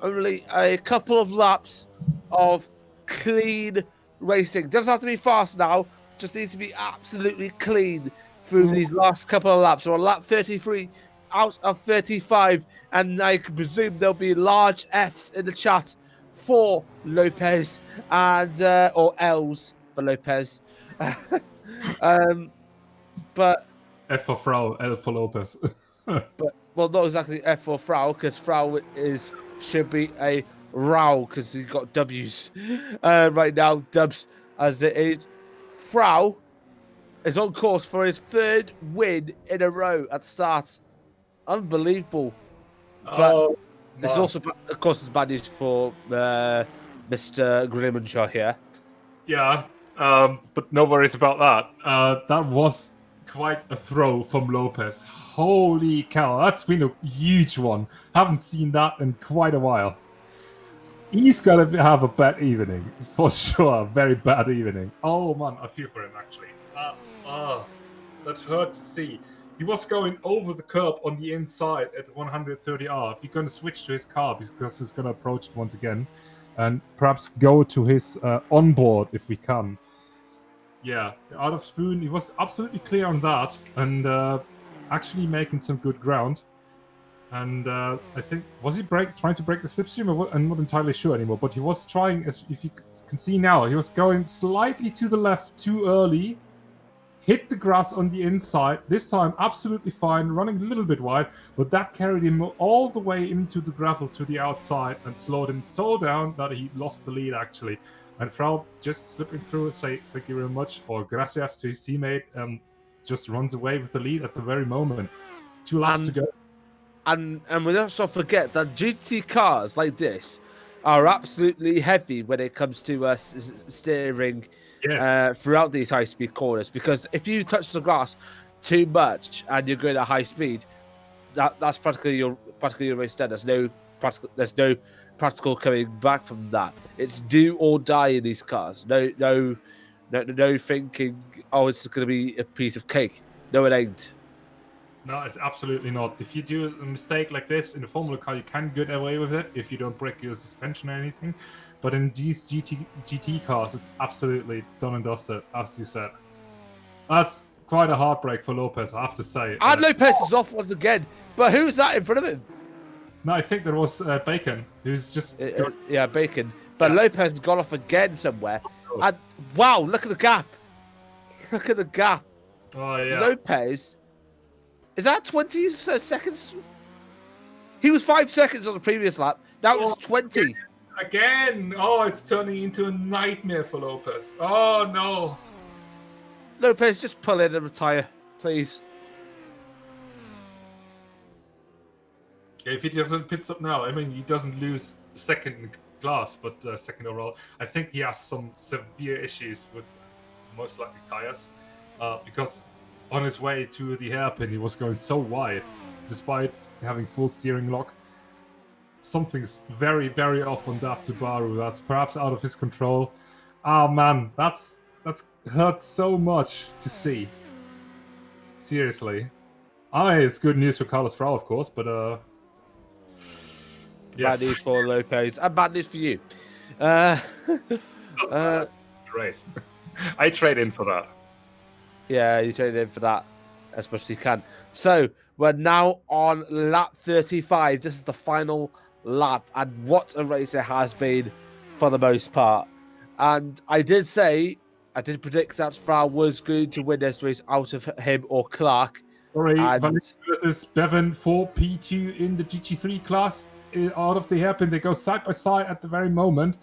only a couple of laps of clean racing. Doesn't have to be fast now, just needs to be absolutely clean through these last couple of laps. So on lap 33 out of 35, and I can presume there'll be large Fs in the chat for Lopez and or L's for Lopez. But F for Frau, L for Lopez. but well, not exactly F for Frau, because Frau should be a Rau, because he's got W's right now, dubs as it is. Frau is on course for his third win in a row at the start. Unbelievable. But it's also, of course, it's bad news for Mr. Grimminger here. Yeah, but no worries about that. That was quite a throw from Lopez. Holy cow, that's been a huge one. Haven't seen that in quite a while. He's gonna have a bad evening, for sure. Very bad evening. Oh man, I feel for him actually. That hurt to see. He was going over the curb on the inside at 130R. If you're going to switch to his car, because he's going to approach it once again, and perhaps go to his onboard if we can. Yeah, out of spoon, he was absolutely clear on that, and actually making some good ground. And I think, was he trying to break the slipstream? I'm not entirely sure anymore, but he was trying, as if you can see now, he was going slightly to the left too early, hit the grass on the inside, this time absolutely fine, running a little bit wide, but that carried him all the way into the gravel to the outside and slowed him so down that he lost the lead actually. And Frau just slipping through, say thank you very much, or gracias to his teammate, just runs away with the lead at the very moment. 2 laps to go. And we also forget that GT cars like this are absolutely heavy when it comes to steering throughout these high-speed corners, because if you touch the grass too much and you're going at high speed, that's practically your race done. There's no practical coming back from that. It's do or die in these cars. No thinking, oh, it's going to be a piece of cake. No, it ain't. No, it's absolutely not. If you do a mistake like this in a Formula car, you can get away with it if you don't break your suspension or anything. But in these GT cars, it's absolutely done and dusted, as you said. That's quite a heartbreak for Lopez, I have to say. And Lopez is off once again. But who's that in front of him? No, I think there was Bacon, who's just... Yeah, Bacon. But Lopez has gone off again somewhere. And wow, look at the gap. Look at the gap. Oh, yeah. Lopez, is that 20 seconds? He was 5 seconds on the previous lap. Now it's 20. Again! Oh, it's turning into a nightmare for Lopez. Oh, no. Lopez, just pull in and retire, please. If he doesn't pit stop now, I mean, he doesn't lose second in class, but second overall. I think he has some severe issues with most likely tires, because on his way to the hairpin, he was going so wide, despite having full steering lock. Something's very, very off on that Subaru. That's perhaps out of his control. Oh man, that's hurt so much to see. Seriously. It's good news for Carlos Frau, of course, but yes. Bad news for Lopez and bad news for you. Race. I trade in for that. Yeah, you trade in for that as much as you can. So we're now on lap 35. This is the final lap, and what a race it has been for the most part. And I did predict that Frau was going to win this race out of him or Clark. Sorry, Valencia versus Bevan for P2 in the GT3 class. Out of the hairpin, they go side by side at the very moment,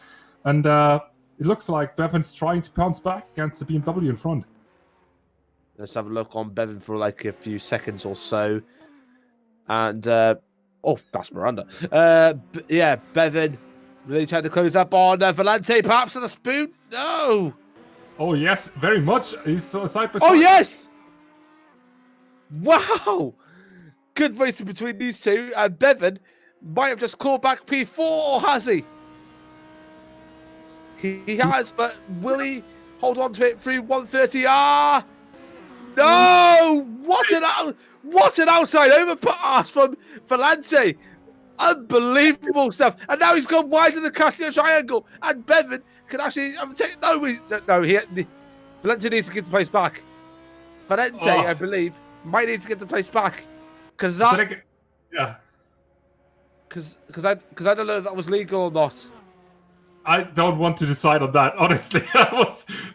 and it looks like Bevan's trying to bounce back against the BMW in front. Let's have a look on Bevan for like a few seconds or so. And, oh, that's Miranda. Yeah, Bevan really trying to close up on Valente, perhaps on a spoon? No! Oh, yes, very much. He's side by side. Oh, yes! Wow! Good racing between these two. And Bevan might have just called back P4, or has he? He has, but will he hold on to it through 130R? No! What an outside overpass from Valente. Unbelievable stuff. And now he's gone wide in the Castillo triangle. And Bevan can actually take... Valente needs to give the place back. Valente, I believe, might need to get the place back. Because that... Yeah. Because I don't know if that was legal or not. I don't want to decide on that, honestly. that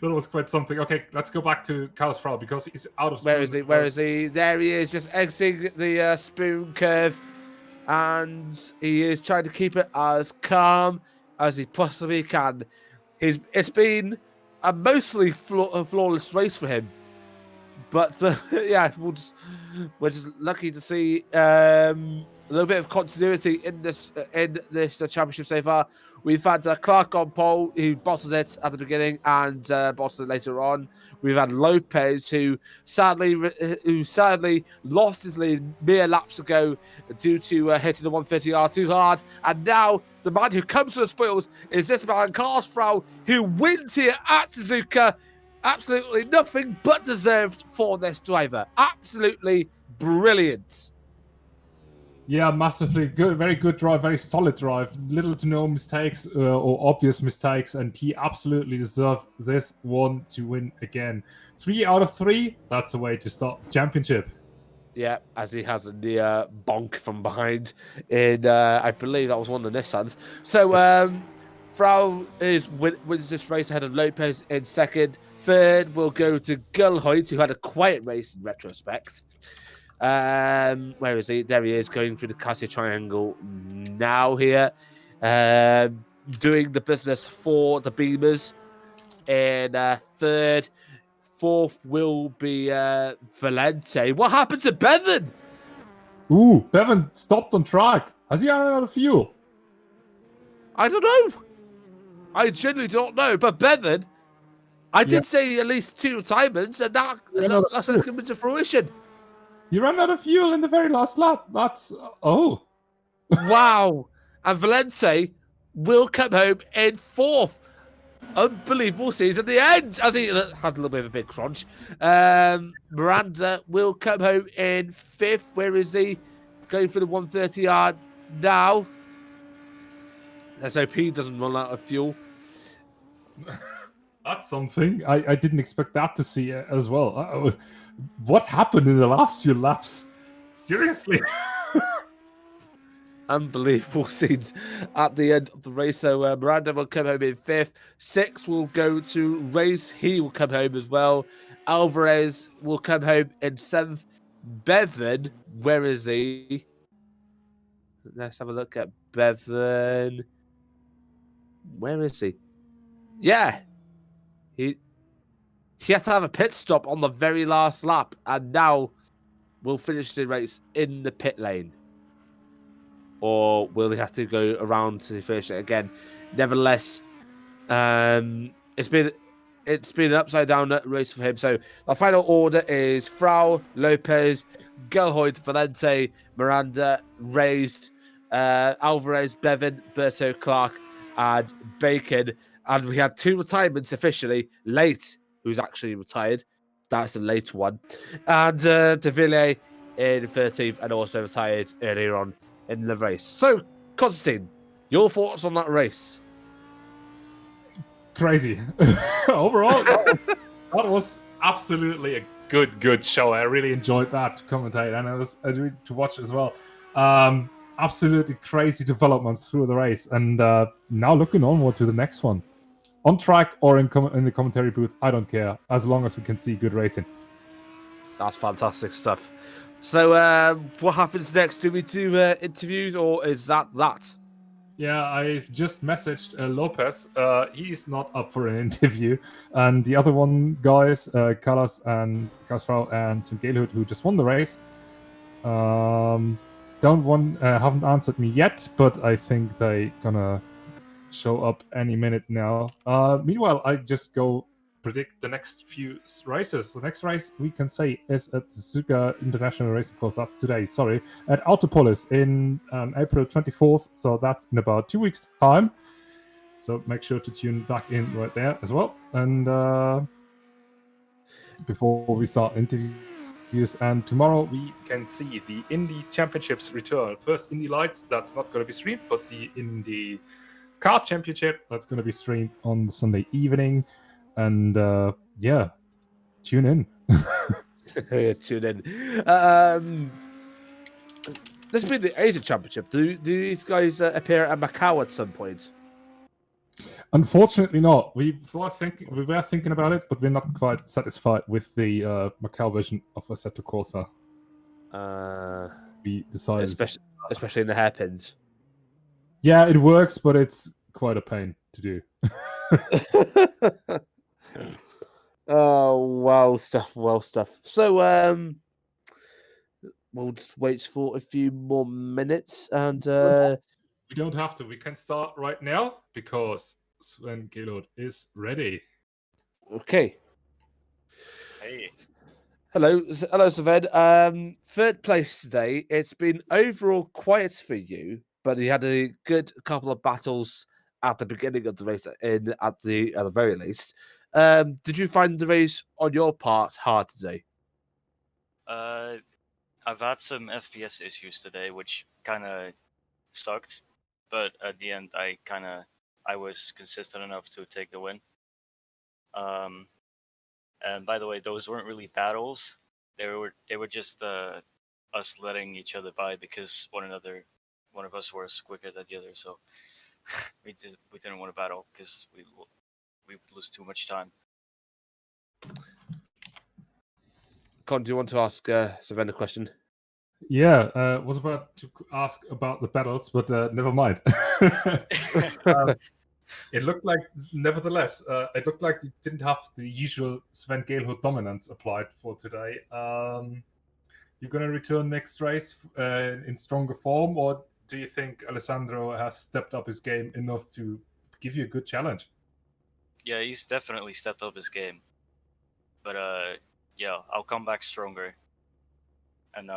was quite something. Okay, let's go back to Carlos Frau because he's out of spoon. Where is he? There he is, just exiting the spoon curve. And he is trying to keep it as calm as he possibly can. It's been a mostly flawless race for him. But, yeah, we're just lucky to see a little bit of continuity in this championship so far. We've had Clark on pole, who bosses it at the beginning and bosses it later on. We've had Lopez, who sadly lost his lead mere laps ago due to hitting the 130R too hard. And now the man who comes to the spoils is this man, Carlos Frau, who wins here at Suzuka. Absolutely nothing but deserved for this driver. Absolutely brilliant. Yeah, massively good, very good drive, very solid drive. Little to no mistakes or obvious mistakes, and he absolutely deserved this one to win again. 3 out of 3, that's a way to start the championship. Yeah, as he has in the bonk from behind in, I believe that was one of the Nissans. So, Frau wins this race ahead of Lopez in second. Third will go to Gulhoit, who had a quiet race in retrospect. Where is he? There he is, going through the Cassia Triangle now here. Doing the business for the Beamers in third. Fourth will be Valente. What happened to Bevan? Ooh, Bevan stopped on track. Has he run out of fuel? I don't know. I genuinely don't know. But Bevan, I did say at least 2 retirements, and that's not coming to fruition. You ran out of fuel in the very last lap. That's... oh. Wow. And Valente will come home in 4th. Unbelievable season at the end, as he had a little bit of a big crunch. Miranda will come home in 5th. Where is he? Going for the 130R now. Let's hope he doesn't run out of fuel. That's something. I didn't expect that to see as well. What happened in the last few laps? Seriously? Unbelievable scenes at the end of the race. So Miranda will come home in 5th. 6th will go to Race. He will come home as well. Alvarez will come home in 7th. Bevan, where is he? Let's have a look at Bevan. Where is he? Yeah. He had to have a pit stop on the very last lap, and now will finish the race in the pit lane. Or will he have to go around to finish it again? Nevertheless, it's been an upside down race for him. So the final order is Frau, Lopez, Gelhoid, Valente, Miranda, Reyes, Alvarez, Bevan, Berto, Clark, and Bacon. And we had 2 retirements officially. Late, who's actually retired. That's a late one. And De Villiers in 13th and also retired earlier on in the race. So, Constantine, your thoughts on that race? Crazy. Overall, that was absolutely a good show. I really enjoyed that to commentate, and I enjoyed to watch it as well. Absolutely crazy developments through the race, and now looking onward to the next one. On track or in the commentary booth, I don't care, as long as we can see good racing. That's fantastic stuff. So, what happens next? Do we do interviews, or is that? Yeah, I've just messaged Lopez. He's not up for an interview, and the other one guys, Carlos and Frau and St. Gelhood, who just won the race, haven't answered me yet, but I think they gonna show up any minute now. Meanwhile, I just go predict the next few races. The next race we can say is at Suzuka International Racing Course. That's today, sorry, at Autopolis in April 24th. So that's in about 2 weeks' time. So make sure to tune back in right there as well. And before we start interviews, and tomorrow we can see the Indy Championships return. First Indy Lights, that's not going to be streamed, but the Indy Car Championship, that's going to be streamed on Sunday evening. And yeah, tune in. Tune in. This has been the Asia Championship. Do these guys appear at Macau at some point? Unfortunately not. We were thinking about it, but we're not quite satisfied with the Macau version of Assetto Corsa. We decided, especially in the hairpins. Yeah, it works, but it's quite a pain to do. Oh, well stuff. So, we'll just wait for a few more minutes, and we don't have to. We can start right now because Sven Gelhoud is ready. Okay. Hey. Hello, Sven. 3rd place today. It's been overall quiet for you, but you had a good couple of battles at the beginning of the race, at the very least. Did you find the race on your part hard today? I've had some FPS issues today, which kind of sucked, but at the end, I was consistent enough to take the win. And by the way, those weren't really battles; they were just us letting each other by because one of us was quicker than the other, so we didn't want to battle because we would lose too much time. Con, do you want to ask Sven a question? Yeah, was about to ask about the battles, but never mind. It looked like, nevertheless, it looked like you didn't have the usual Sven Gelhoud dominance applied for today. You're going to return next race in stronger form, or do you think Alessandro has stepped up his game enough to give you a good challenge? Yeah, he's definitely stepped up his game. But yeah, I'll come back stronger and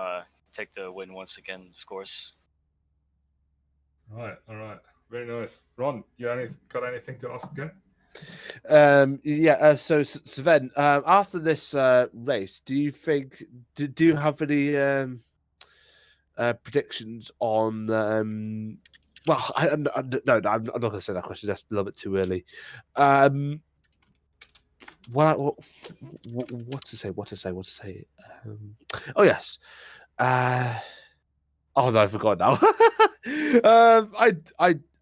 take the win once again, of course. All right. Very nice. Ron, you got anything to ask again? So Sven, after this race, do you think? Do you have any predictions on? Well, I'm not going to say that question. That's a little bit too early. what to say? Oh yes. Oh no, I forgot now.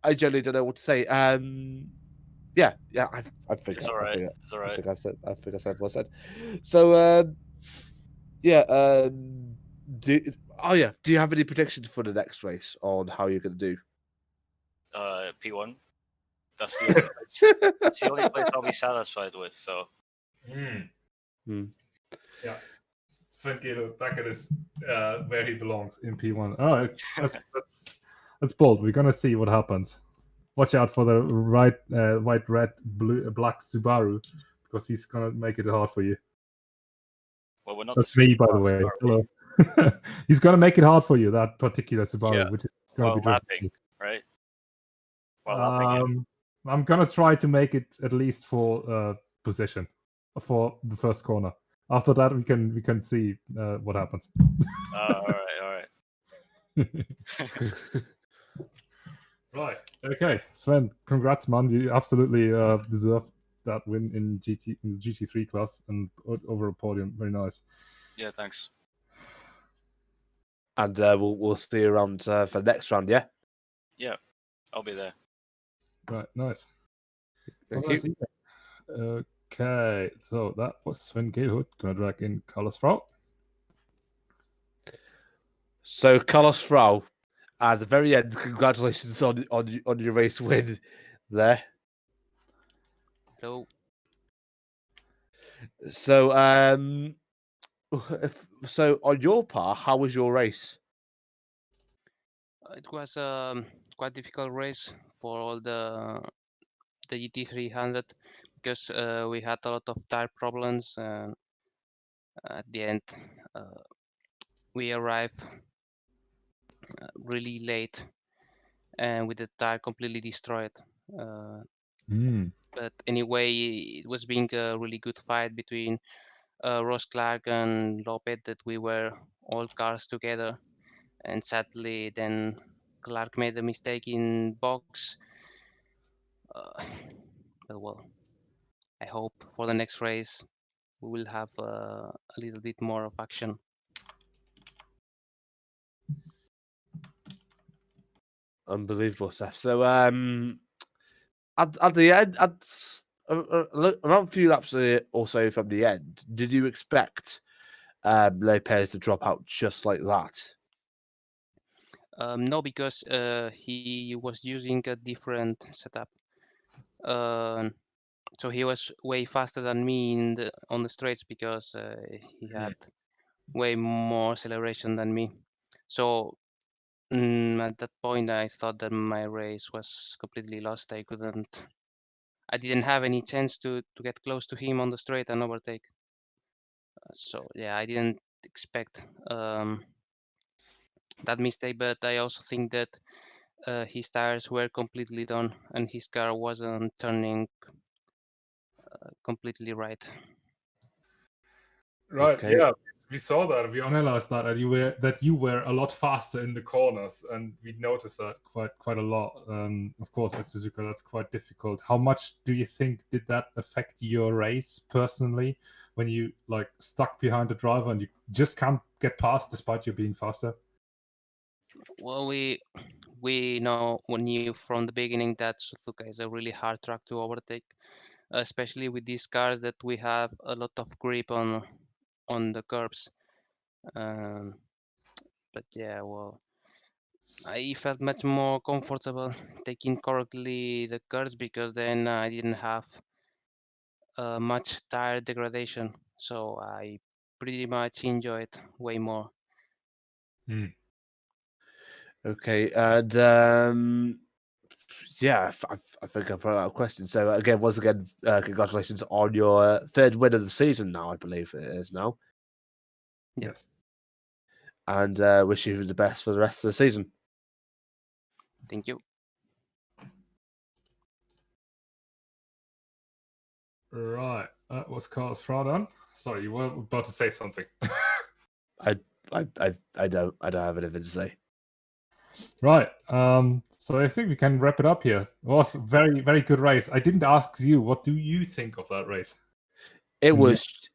I generally don't know what to say. Yeah. I think It's all right. It's all I right. think I said what I said. So yeah. Do you have any predictions for the next race on how you're going to do? P1. That's the only place. That's the only place I'll be satisfied with. So Yeah. Sven Gelo back at his where he belongs in P1. Oh, that's bold. We're gonna see what happens. Watch out for the white, red, blue, black Subaru because he's gonna make it hard for you. well, we're not That's the me, same by the class, way. are we? Hello. He's gonna make it hard for you. That particular Subaru, Yeah. which is gonna While be driven. lapping, right? While lapping him. I'm gonna try to make it at least for position for the first corner. After that, we can see what happens. All right. Right. Okay, Sven. Congrats, man. You absolutely deserve that win in the GT3 class and over a podium. Very nice. Yeah, thanks. And we'll see you around for the next round. Yeah. Yeah, I'll be there. Right. Nice. Thank Nice you. evening. Okay, so that was Sven Gilhood. Gonna drag in Carlos Frau. So Carlos Frau, at the very end, congratulations on your race win there. Hello. So so on your part, how was your race? It was quite difficult race for all the GT300 because we had a lot of tire problems. At the end, we arrived really late and with the tire completely destroyed. But anyway, it was being a really good fight between Russ Clark and Lopez that we were all cars together. And sadly, then Clark made a mistake in box. Well, I hope for the next race we will have a little bit more of action. Unbelievable stuff. So at the end, around a few laps also from the end, did you expect Lopez to drop out just like that? No, because he was using a different setup. So he was way faster than me on the straights because he had way more acceleration than me. So at that point, I thought that my race was completely lost. I didn't have any chance to get close to him on the straight and overtake. So yeah, I didn't expect that mistake, but I also think that his tires were completely done and his car wasn't turning completely right. Right. Okay. Yeah, we saw that. We analyzed that you were a lot faster in the corners, and we noticed that quite a lot. Of course, at Suzuka, that's quite difficult. How much do you think did that affect your race personally when you like stuck behind the driver and you just can't get past despite you being faster? Well, we knew from the beginning that Suzuka is a really hard track to overtake, especially with these cars that we have a lot of grip on the curbs. But yeah, well, I felt much more comfortable taking correctly the curbs because then I didn't have much tire degradation, so I pretty much enjoyed way more. Okay, and yeah, I think I've run out of questions. So again, once again, congratulations on your third win of the season. Now I believe it is now, Yep. Yes. and wish you the best for the rest of the season. Thank you. Right. That was Carlos Frau done. Sorry, you were about to say something. I don't have anything to say. Right. So I think we can wrap it up here. It was a very, very good race. I didn't ask you, what do you think of that race?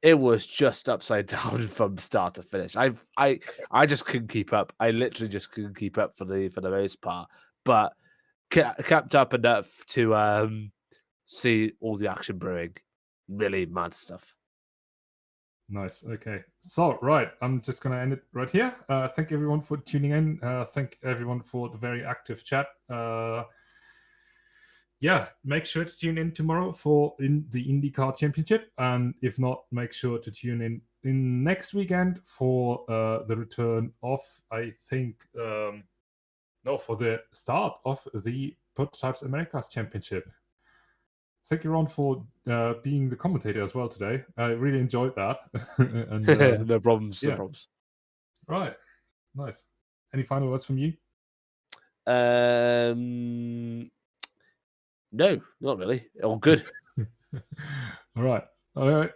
It was just upside down from start to finish. I just couldn't keep up. I literally just couldn't keep up for the most part, but kept up enough to see all the action brewing. Really mad stuff. Nice. Okay. So, right. I'm just going to end it right here. Thank everyone for tuning in. Thank everyone for the very active chat. Yeah, make sure to tune in tomorrow for the IndyCar Championship. And if not, make sure to tune in next weekend for the return of, I think, for the start of the Prototypes Americas Championship. Thank you, Ron, for being the commentator as well today. I really enjoyed that. And No problems. yeah. No problems. Right. Nice. Any final words from you? No, not really. All good. All right. All right.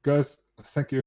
Guys, thank you.